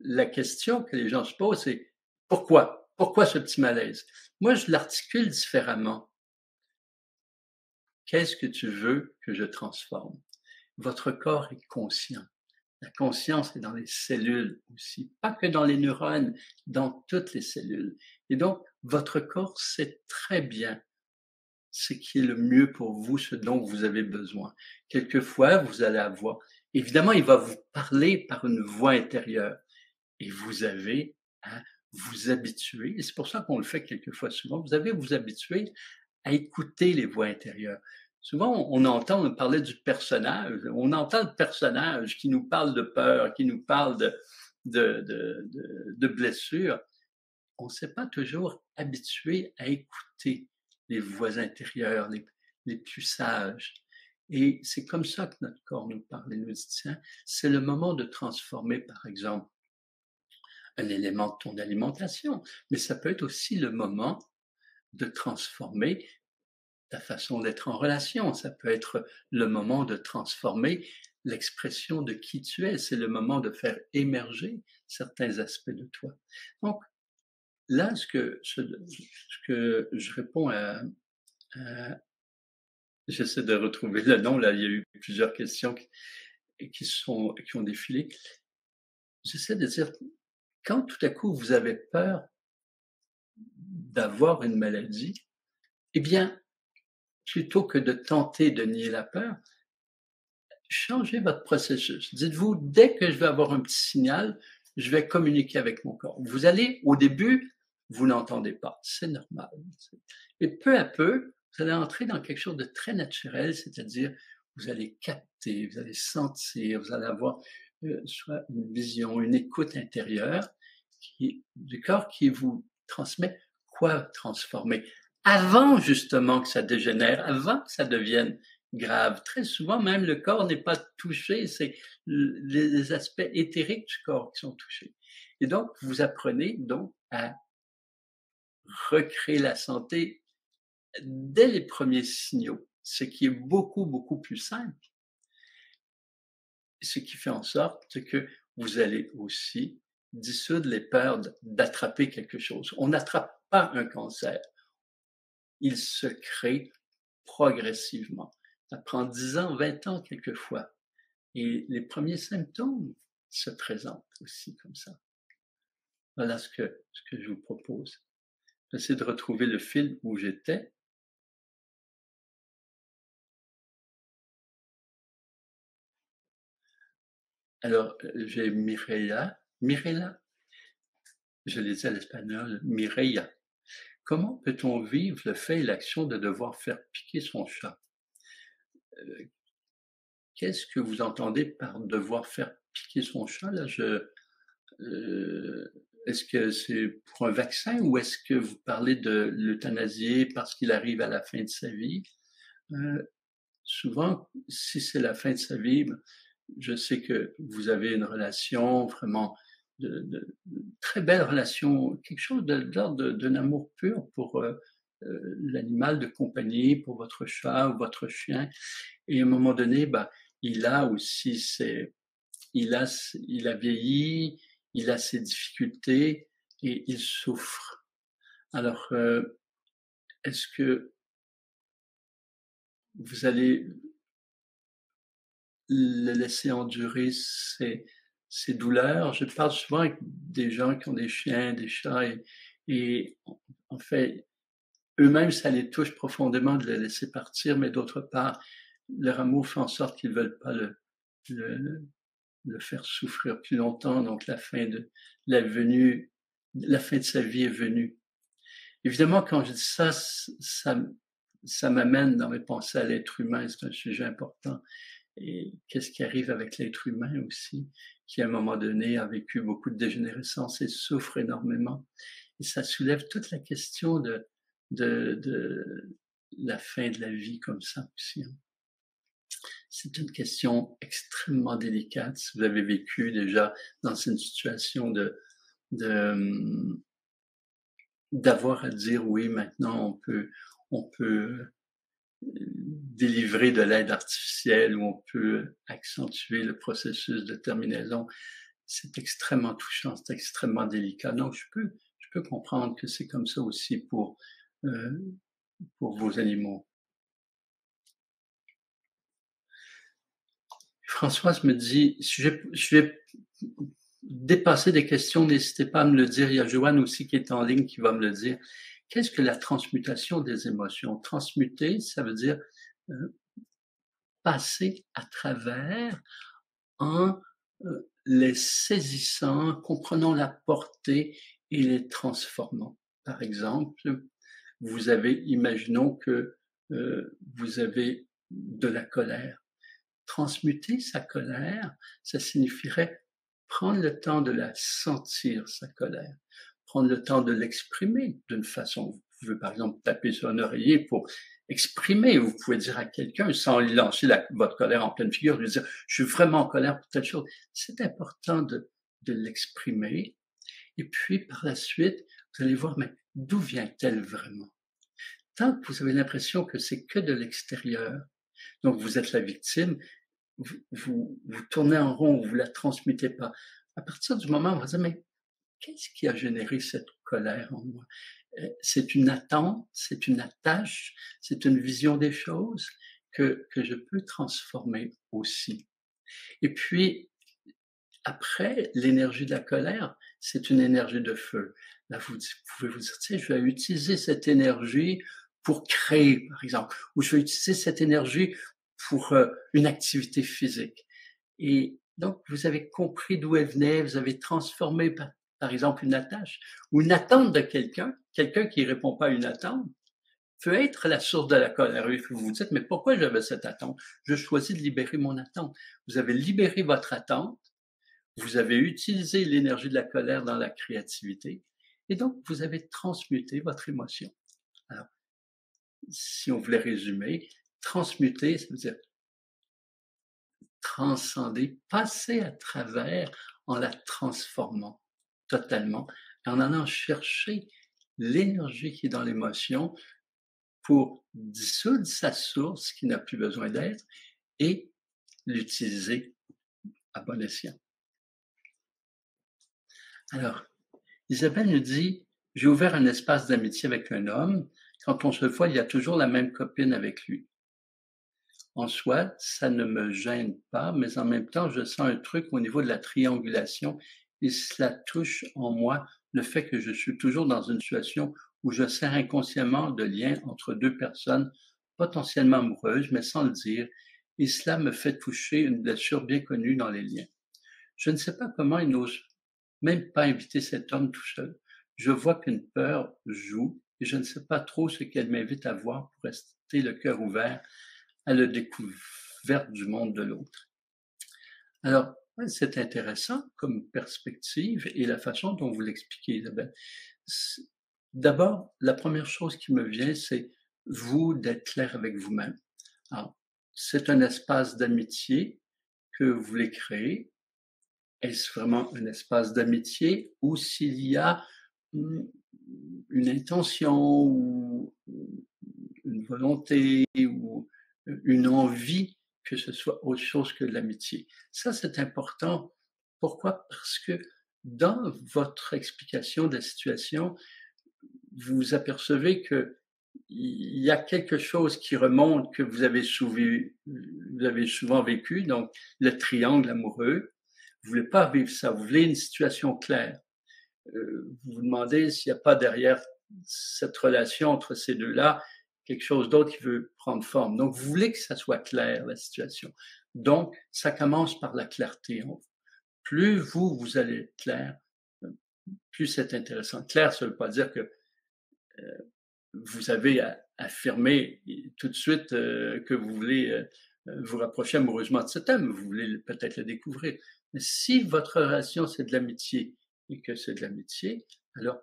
la question que les gens se posent, c'est pourquoi? Pourquoi ce petit malaise? Moi, je l'articule différemment. Qu'est-ce que tu veux que je transforme? Votre corps est conscient. La conscience est dans les cellules aussi, pas que dans les neurones, dans toutes les cellules. Et donc, votre corps sait très bien ce qui est le mieux pour vous, ce dont vous avez besoin. Quelquefois, vous allez avoir, évidemment, il va vous parler par une voix intérieure. Et vous avez à vous habituer, et c'est pour ça qu'on le fait quelquefois souvent, vous avez à vous habituer à écouter les voix intérieures. Souvent, on parlait du personnage, on entend le personnage qui nous parle de peur, qui nous parle de blessures. On ne s'est pas toujours habitué à écouter les voix intérieures, les plus sages. Et c'est comme ça que notre corps nous parle et nous dit, tiens, c'est le moment de transformer, par exemple, un élément de ton alimentation, mais ça peut être aussi le moment de transformer ta façon d'être en relation. Ça peut être le moment de transformer l'expression de qui tu es. C'est le moment de faire émerger certains aspects de toi. Donc, là, ce que je réponds j'essaie de retrouver le nom, là, il y a eu plusieurs questions qui ont défilé. J'essaie de dire, quand tout à coup vous avez peur d'avoir une maladie, eh bien, plutôt que de tenter de nier la peur, changez votre processus. Dites-vous, dès que je vais avoir un petit signal, je vais communiquer avec mon corps. Vous allez, au début, vous n'entendez pas. C'est normal. Et peu à peu, vous allez entrer dans quelque chose de très naturel, c'est-à-dire, vous allez capter, vous allez sentir, vous allez avoir soit une vision, une écoute intérieure du corps qui vous transmet quoi transformer. Avant justement que ça dégénère, avant que ça devienne grave. Très souvent, même le corps n'est pas touché, c'est les aspects éthériques du corps qui sont touchés. Et donc, vous apprenez donc à recréer la santé dès les premiers signaux, ce qui est beaucoup, beaucoup plus simple. Ce qui fait en sorte que vous allez aussi dissoudre les peurs d'attraper quelque chose. On n'attrape pas un cancer. Il se crée progressivement. Ça prend 10 ans, 20 ans quelquefois. Et les premiers symptômes se présentent aussi comme ça. Voilà ce que je vous propose. J'essaie de retrouver le fil où j'étais. Alors, j'ai Mireia. Mirella, je l'ai dit à l'espagnol, Mireia. Comment peut-on vivre le fait et l'action de devoir faire piquer son chat? Qu'est-ce que vous entendez par devoir faire piquer son chat? Là, est-ce que c'est pour un vaccin ou est-ce que vous parlez de l'euthanasier parce qu'il arrive à la fin de sa vie? Souvent, si c'est la fin de sa vie, je sais que vous avez une relation vraiment de très belle relation, quelque chose de l'ordre d'un amour pur pour l'animal de compagnie, pour votre chat ou votre chien. Et à un moment donné, il a aussi il a vieilli, il a ses difficultés et il souffre. Alors, est-ce que vous allez le laisser endurer ces douleurs? Je parle souvent avec des gens qui ont des chiens, des chats et en fait, eux-mêmes, ça les touche profondément de le laisser partir, mais d'autre part, leur amour fait en sorte qu'ils veulent pas le le faire souffrir plus longtemps, donc la fin de sa vie est venue. Évidemment, quand je dis ça, ça m'amène dans mes pensées à l'être humain, c'est un sujet important. Et qu'est-ce qui arrive avec l'être humain aussi, qui à un moment donné a vécu beaucoup de dégénérescence et souffre énormément. Et ça soulève toute la question de la fin de la vie comme ça aussi. C'est une question extrêmement délicate. Si vous avez vécu déjà dans une situation d'avoir à dire oui, maintenant on peut délivrer de l'aide artificielle ou on peut accentuer le processus de terminaison. C'est extrêmement touchant, c'est extrêmement délicat. Donc, je peux comprendre que c'est comme ça aussi pour vos animaux. Françoise me dit, je vais dépasser des questions, n'hésitez pas à me le dire. Il y a Joanne aussi qui est en ligne qui va me le dire. Qu'est-ce que la transmutation des émotions? Transmuter, ça veut dire passer à travers en les saisissant, comprenant la portée et les transformant. Par exemple, imaginons que vous avez de la colère. Transmuter sa colère, ça signifierait prendre le temps de la sentir, sa colère, prendre le temps de l'exprimer d'une façon. Vous pouvez par exemple taper sur un oreiller pour exprimer. Vous pouvez dire à quelqu'un sans lui lancer votre colère en pleine figure, lui dire « je suis vraiment en colère pour telle chose ». C'est important de l'exprimer. Et puis par la suite, vous allez voir, mais d'où vient-elle vraiment? Tant que vous avez l'impression que c'est que de l'extérieur, donc vous êtes la victime, vous tournez en rond, vous ne la transmettez pas. À partir du moment où vous dites, mais qu'est-ce qui a généré cette colère en moi? C'est une attente, c'est une attache, c'est une vision des choses que je peux transformer aussi. Et puis, après, l'énergie de la colère, c'est une énergie de feu. Là, vous pouvez vous dire, tiens, je vais utiliser cette énergie pour créer, par exemple, ou je vais utiliser cette énergie pour une activité physique. Et donc, vous avez compris d'où elle venait, vous avez transformé, par exemple, une attache ou une attente de quelqu'un qui ne répond pas à une attente, peut être la source de la colère. Et vous vous dites, mais pourquoi j'avais cette attente? Je choisis de libérer mon attente. Vous avez libéré votre attente, vous avez utilisé l'énergie de la colère dans la créativité, et donc vous avez transmuté votre émotion. Alors, si on voulait résumer, transmuter, ça veut dire transcender, passer à travers en la transformant totalement, en allant chercher l'énergie qui est dans l'émotion pour dissoudre sa source qui n'a plus besoin d'être et l'utiliser à bon escient. Alors, Isabelle nous dit, j'ai ouvert un espace d'amitié avec un homme. Quand on se voit, il y a toujours la même copine avec lui. En soi, ça ne me gêne pas, mais en même temps, je sens un truc au niveau de la triangulation et cela touche en moi le fait que je suis toujours dans une situation où je sers inconsciemment de lien entre deux personnes potentiellement amoureuses, mais sans le dire, et cela me fait toucher une blessure bien connue dans les liens. Je ne sais pas comment il n'ose même pas inviter cet homme tout seul. Je vois qu'une peur joue et je ne sais pas trop ce qu'elle m'invite à voir pour rester le cœur ouvert à la découverte du monde de l'autre. Alors, c'est intéressant comme perspective et la façon dont vous l'expliquez, Isabelle. D'abord, la première chose qui me vient, c'est vous d'être clair avec vous-même. Alors, c'est un espace d'amitié que vous voulez créer. Est-ce vraiment un espace d'amitié ou s'il y a une intention ou une volonté ou une envie que ce soit autre chose que l'amitié. Ça, c'est important. Pourquoi? Parce que dans votre explication de la situation, vous apercevez que il y a quelque chose qui remonte que vous avez souvent vécu, donc le triangle amoureux. Vous voulez pas vivre ça, vous voulez une situation claire. Vous vous demandez s'il n'y a pas derrière cette relation entre ces deux-là quelque chose d'autre qui veut prendre forme. Donc, vous voulez que ça soit clair, la situation. Donc, ça commence par la clarté. Plus vous allez être clair, plus c'est intéressant. Clair, ça ne veut pas dire que vous avez affirmé tout de suite que vous voulez vous rapprocher amoureusement de cet homme, vous voulez peut-être le découvrir. Mais si votre relation, c'est de l'amitié et que c'est de l'amitié, alors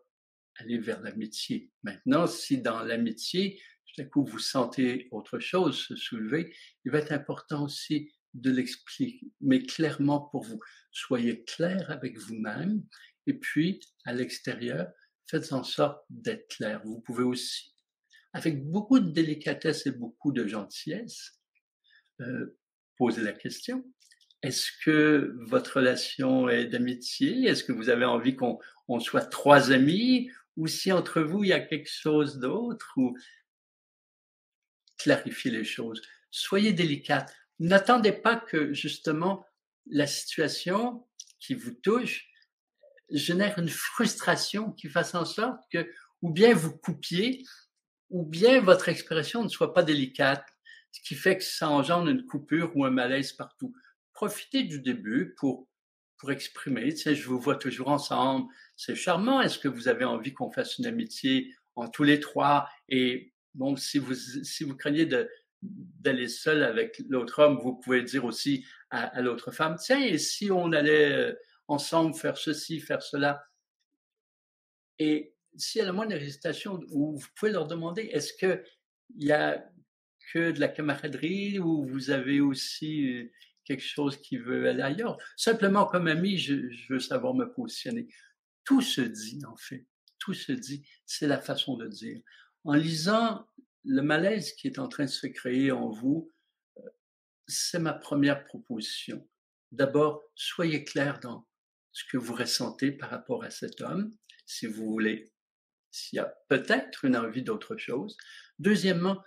allez vers l'amitié. Maintenant, si dans l'amitié, tout à coup, vous sentez autre chose se soulever, il va être important aussi de l'expliquer, mais clairement pour vous. Soyez clair avec vous-même et puis, à l'extérieur, faites en sorte d'être clair. Vous pouvez aussi, avec beaucoup de délicatesse et beaucoup de gentillesse, poser la question. Est-ce que votre relation est d'amitié? Est-ce que vous avez envie qu'on soit 3 amis? Ou si entre vous, il y a quelque chose d'autre? Ou clarifier les choses. Soyez délicate. N'attendez pas que, justement, la situation qui vous touche génère une frustration qui fasse en sorte que, ou bien vous coupiez, ou bien votre expression ne soit pas délicate, ce qui fait que ça engendre une coupure ou un malaise partout. Profitez du début pour exprimer, tu sais, je vous vois toujours ensemble, c'est charmant, est-ce que vous avez envie qu'on fasse une amitié en tous les trois? Et bon, si vous craignez d'aller seul avec l'autre homme, vous pouvez dire aussi à l'autre femme, tiens, et si on allait ensemble faire ceci, faire cela? Et s'il y a la moindre hésitation, vous pouvez leur demander, est-ce qu'il y a que de la camaraderie ou vous avez aussi quelque chose qui veut aller ailleurs? Simplement, comme ami, je veux savoir me positionner. Tout se dit, en fait. Tout se dit. C'est la façon de dire. En lisant le malaise qui est en train de se créer en vous, c'est ma première proposition. D'abord, soyez clair dans ce que vous ressentez par rapport à cet homme, si vous voulez, s'il y a peut-être une envie d'autre chose. Deuxièmement,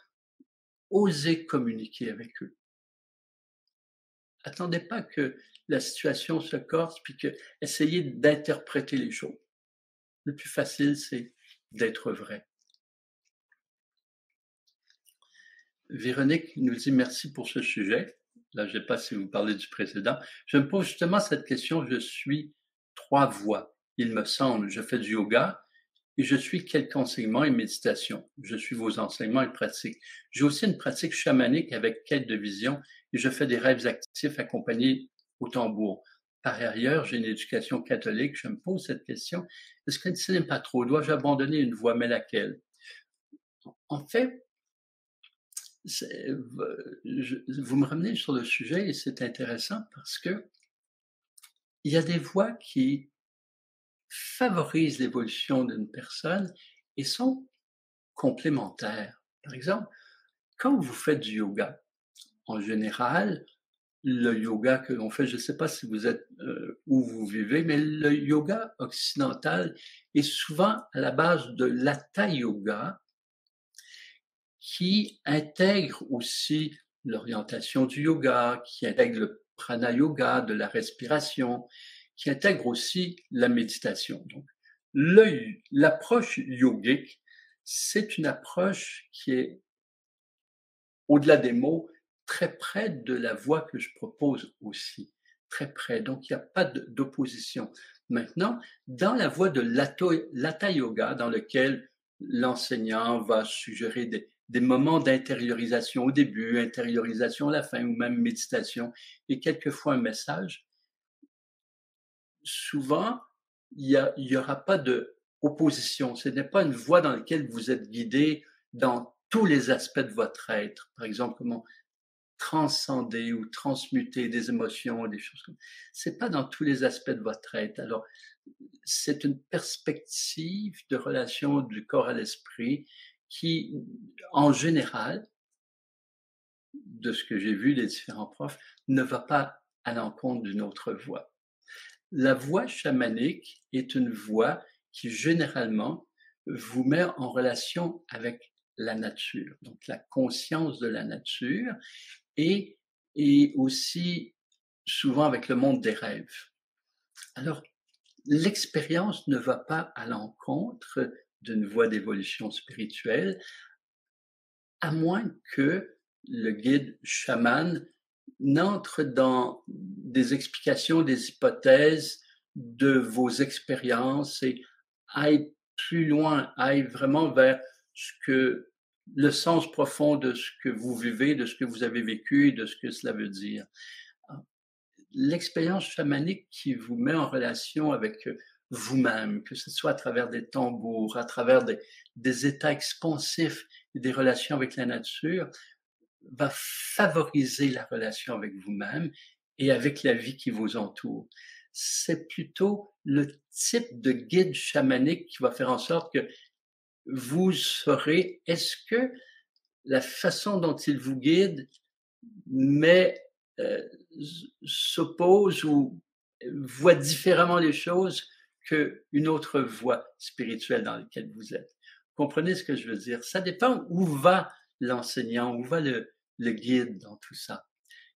osez communiquer avec eux. Attendez pas que la situation se corse, puis que essayez d'interpréter les choses. Le plus facile, c'est d'être vrai. Véronique nous dit merci pour ce sujet. Là, je ne sais pas si vous parlez du précédent. Je me pose justement cette question. Je suis 3 voies, il me semble. Je fais du yoga et je suis quelques enseignements et méditation. Je suis vos enseignements et pratiques. J'ai aussi une pratique chamanique avec quête de vision et je fais des rêves actifs accompagnés au tambour. Par ailleurs, j'ai une éducation catholique. Je me pose cette question. Est-ce que ce n'est pas trop? Dois-je abandonner une voie, mais laquelle? En fait, vous me ramenez sur le sujet et c'est intéressant parce que il y a des voies qui favorisent l'évolution d'une personne et sont complémentaires. Par exemple, quand vous faites du yoga, en général, le yoga que l'on fait, je ne sais pas si vous êtes où vous vivez, mais le yoga occidental est souvent à la base de l'hatha yoga, qui intègre aussi l'orientation du yoga, qui intègre le prana yoga, de la respiration, qui intègre aussi la méditation. Donc, l'approche yogique, c'est une approche qui est, au-delà des mots, très près de la voie que je propose aussi, très près. Donc, il n'y a pas d'opposition. Maintenant, dans la voie de l'hatha yoga, dans lequel l'enseignant va suggérer des moments d'intériorisation au début, intériorisation à la fin, ou même méditation, et quelquefois un message, souvent, il y aura pas de opposition. Ce n'est pas une voie dans laquelle vous êtes guidé dans tous les aspects de votre être. Par exemple, comment transcender ou transmuter des émotions, des choses comme ça. C'est pas dans tous les aspects de votre être. Alors, c'est une perspective de relation du corps à l'esprit qui, en général, de ce que j'ai vu des différents profs, ne va pas à l'encontre d'une autre voie. La voie chamanique est une voie qui généralement vous met en relation avec la nature, donc la conscience de la nature et aussi souvent avec le monde des rêves. Alors, l'expérience ne va pas à l'encontre d'une voie d'évolution spirituelle, à moins que le guide chaman n'entre dans des explications, des hypothèses de vos expériences et aille plus loin, aille vraiment vers ce que le sens profond de ce que vous vivez, de ce que vous avez vécu, de ce que cela veut dire. L'expérience chamanique qui vous met en relation avec vous-même, que ce soit à travers des tambours, à travers des états expansifs et des relations avec la nature, va favoriser la relation avec vous-même et avec la vie qui vous entoure. C'est plutôt le type de guide chamanique qui va faire en sorte que vous saurez, est-ce que la façon dont il vous guide s'oppose ou voit différemment les choses qu'une autre voie spirituelle dans laquelle vous êtes. Comprenez ce que je veux dire? Ça dépend où va l'enseignant, où va le guide dans tout ça.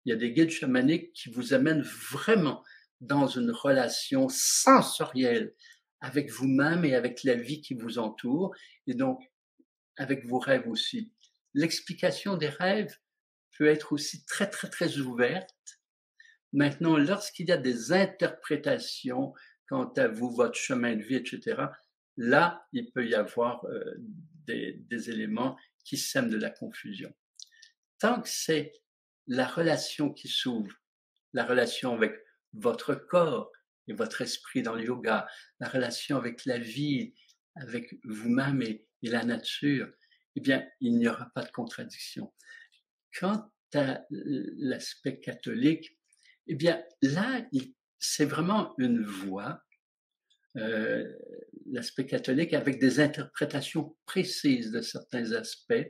Il y a des guides chamaniques qui vous amènent vraiment dans une relation sensorielle avec vous-même et avec la vie qui vous entoure, et donc avec vos rêves aussi. L'explication des rêves peut être aussi très, très, très ouverte. Maintenant, lorsqu'il y a des interprétations quant à vous, votre chemin de vie, etc., là, il peut y avoir des éléments qui sèment de la confusion. Tant que c'est la relation qui s'ouvre, la relation avec votre corps et votre esprit dans le yoga, la relation avec la vie, avec vous-même et la nature, eh bien, il n'y aura pas de contradiction. Quant à l'aspect catholique, eh bien, là, c'est vraiment une voie, l'aspect catholique, avec des interprétations précises de certains aspects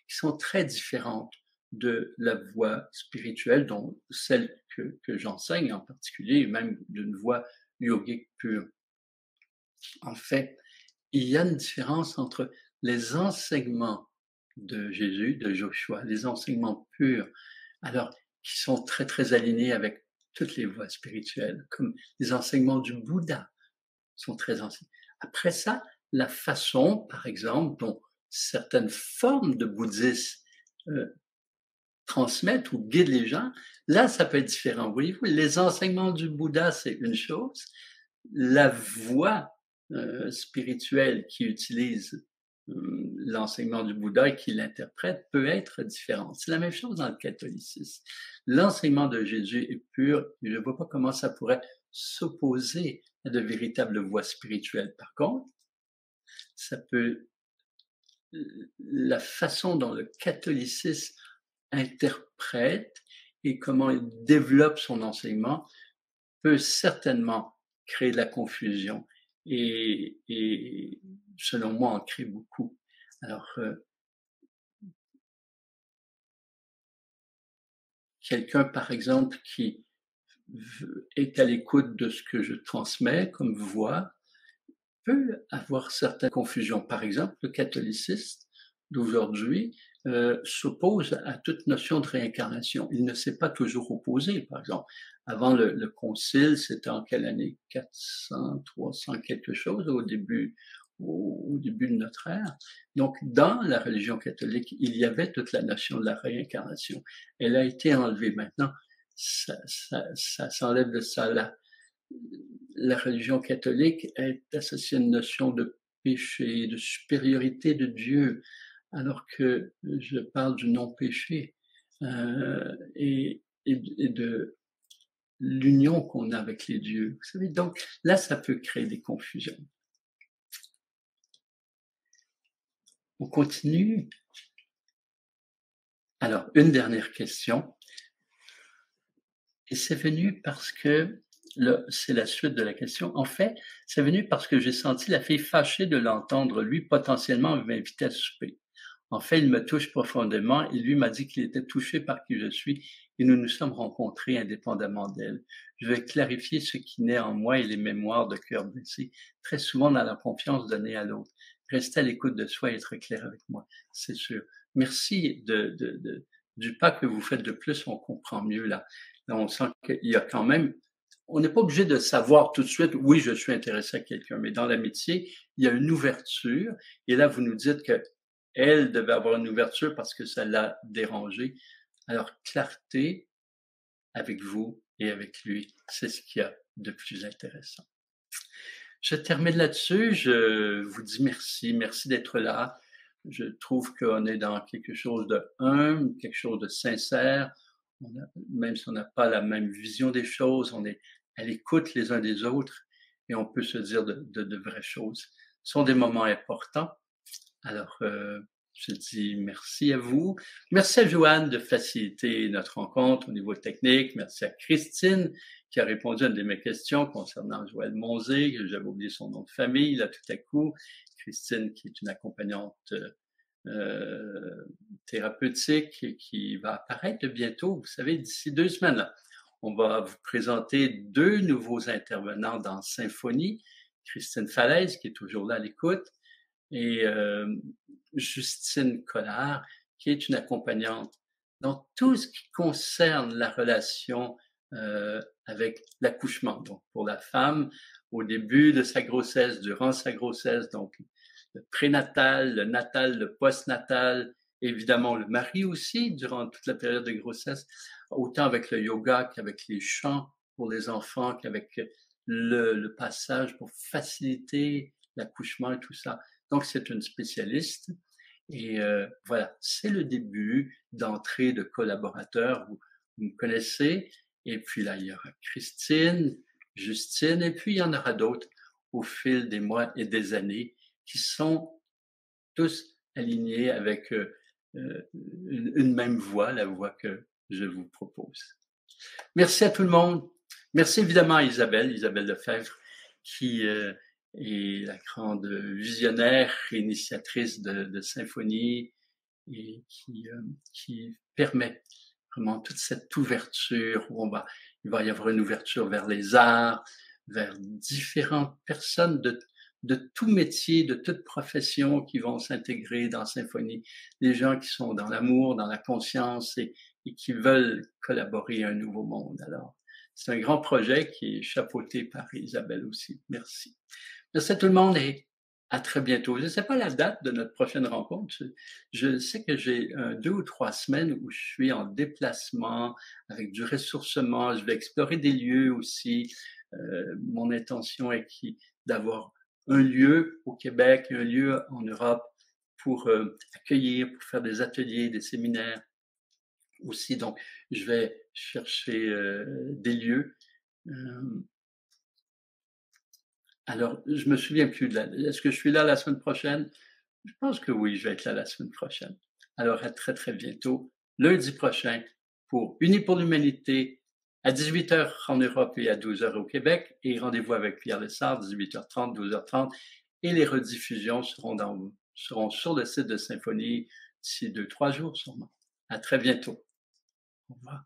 qui sont très différentes de la voie spirituelle, dont celle que j'enseigne en particulier, même d'une voie yogique pure. En fait, il y a une différence entre les enseignements de Jésus, de Joshua, les enseignements purs, alors qui sont très, très alignés avec toutes les voies spirituelles, comme les enseignements du Bouddha sont très anciens. Après ça, la façon, par exemple, dont certaines formes de bouddhisme transmettent ou guident les gens, là, ça peut être différent. Voyez-vous, les enseignements du Bouddha, c'est une chose. La voie spirituelle qui utilise l'enseignement du Bouddha et qui l'interprète peut être différente. C'est la même chose dans le catholicisme. L'enseignement de Jésus est pur. Je ne vois pas comment ça pourrait s'opposer à de véritables voies spirituelles. Par contre, ça peut, la façon dont le catholicisme interprète et comment il développe son enseignement peut certainement créer de la confusion et selon moi, en crée beaucoup. Alors, quelqu'un, par exemple, qui est à l'écoute de ce que je transmets comme voix, peut avoir certaines confusions. Par exemple, le catholicisme d'aujourd'hui s'oppose à toute notion de réincarnation. Il ne s'est pas toujours opposé. Par exemple, avant le concile, c'était en quelle année? 400, 300 quelque chose, au début de notre ère. Donc, dans la religion catholique, il y avait toute la notion de la réincarnation. Elle a été enlevée. Maintenant, ça s'enlève de ça là. La religion catholique est associée à une notion de péché, de supériorité de Dieu, alors que je parle du non-péché et de l'union qu'on a avec les dieux. Vous savez, donc là, ça peut créer des confusions. On continue. Alors, une dernière question. Et c'est venu parce que, là, c'est la suite de la question. En fait, c'est venu parce que j'ai senti la fille fâchée de l'entendre, lui, potentiellement m'inviter à souper. En fait, il me touche profondément et lui m'a dit qu'il était touché par qui je suis et nous nous sommes rencontrés indépendamment d'elle. Je vais clarifier ce qui naît en moi et les mémoires de cœur blessé, très souvent dans la confiance donnée à l'autre. Rester à l'écoute de soi et être clair avec moi, c'est sûr. Merci du pas que vous faites de plus, on comprend mieux là. Là, on sent qu'il y a quand même, on n'est pas obligé de savoir tout de suite, oui, je suis intéressé à quelqu'un, mais dans l'amitié, il y a une ouverture. Et là, vous nous dites que elle devait avoir une ouverture parce que ça l'a dérangée. Alors, clarté avec vous et avec lui, c'est ce qu'il y a de plus intéressant. Je termine là-dessus. Je vous dis merci. Merci d'être là. Je trouve qu'on est dans quelque chose de humble, quelque chose de sincère. Même si on n'a pas la même vision des choses, on est à l'écoute les uns des autres et on peut se dire de vraies choses. Ce sont des moments importants. Alors, je dis merci à vous. Merci à Joanne de faciliter notre rencontre au niveau technique. Merci à Christine qui a répondu à une de mes questions concernant Joël Monzé, que j'avais oublié son nom de famille, là, tout à coup. Christine, qui est une accompagnante thérapeutique et qui va apparaître bientôt. Vous savez, d'ici 2 semaines, là, on va vous présenter 2 nouveaux intervenants dans Symphonie. Christine Falaise, qui est toujours là à l'écoute, et Justine Collard, qui est une accompagnante dans tout ce qui concerne la relation avec l'accouchement. Donc, pour la femme, au début de sa grossesse, durant sa grossesse, donc le prénatal, le natal, le postnatal, évidemment le mari aussi, durant toute la période de grossesse, autant avec le yoga qu'avec les chants pour les enfants, qu'avec le passage pour faciliter l'accouchement et tout ça. Donc, c'est une spécialiste. Et voilà, c'est le début d'entrée de collaborateurs. Vous me connaissez. Et puis là, il y aura Christine, Justine, et puis il y en aura d'autres au fil des mois et des années qui sont tous alignés avec une même voie, la voie que je vous propose. Merci à tout le monde. Merci évidemment à Isabelle Lefebvre, qui est la grande visionnaire, initiatrice de Symphonie et qui permet vraiment toute cette ouverture où il va y avoir une ouverture vers les arts, vers différentes personnes de tout métier, de toute profession qui vont s'intégrer dans Symphonie. Des gens qui sont dans l'amour, dans la conscience et qui veulent collaborer à un nouveau monde. Alors, c'est un grand projet qui est chapeauté par Isabelle aussi. Merci. Merci à tout le monde et à très bientôt. Je ne sais pas la date de notre prochaine rencontre. Je sais que j'ai 2 ou 3 semaines où je suis en déplacement avec du ressourcement. Je vais explorer des lieux aussi. Mon intention est d'avoir un lieu au Québec, un lieu en Europe pour accueillir, pour faire des ateliers, des séminaires aussi. Donc, je vais chercher des lieux. Alors, je me souviens plus est-ce que je suis là la semaine prochaine? Je pense que oui, je vais être là la semaine prochaine. Alors, à très, très bientôt, lundi prochain, pour Unis pour l'humanité, à 18h en Europe et à 12h au Québec. Et rendez-vous avec Pierre Lessard, 18h30, 12h30. Et les rediffusions seront sur le site de Symphonie d'ici 2-3 jours sûrement. À très bientôt. Au revoir.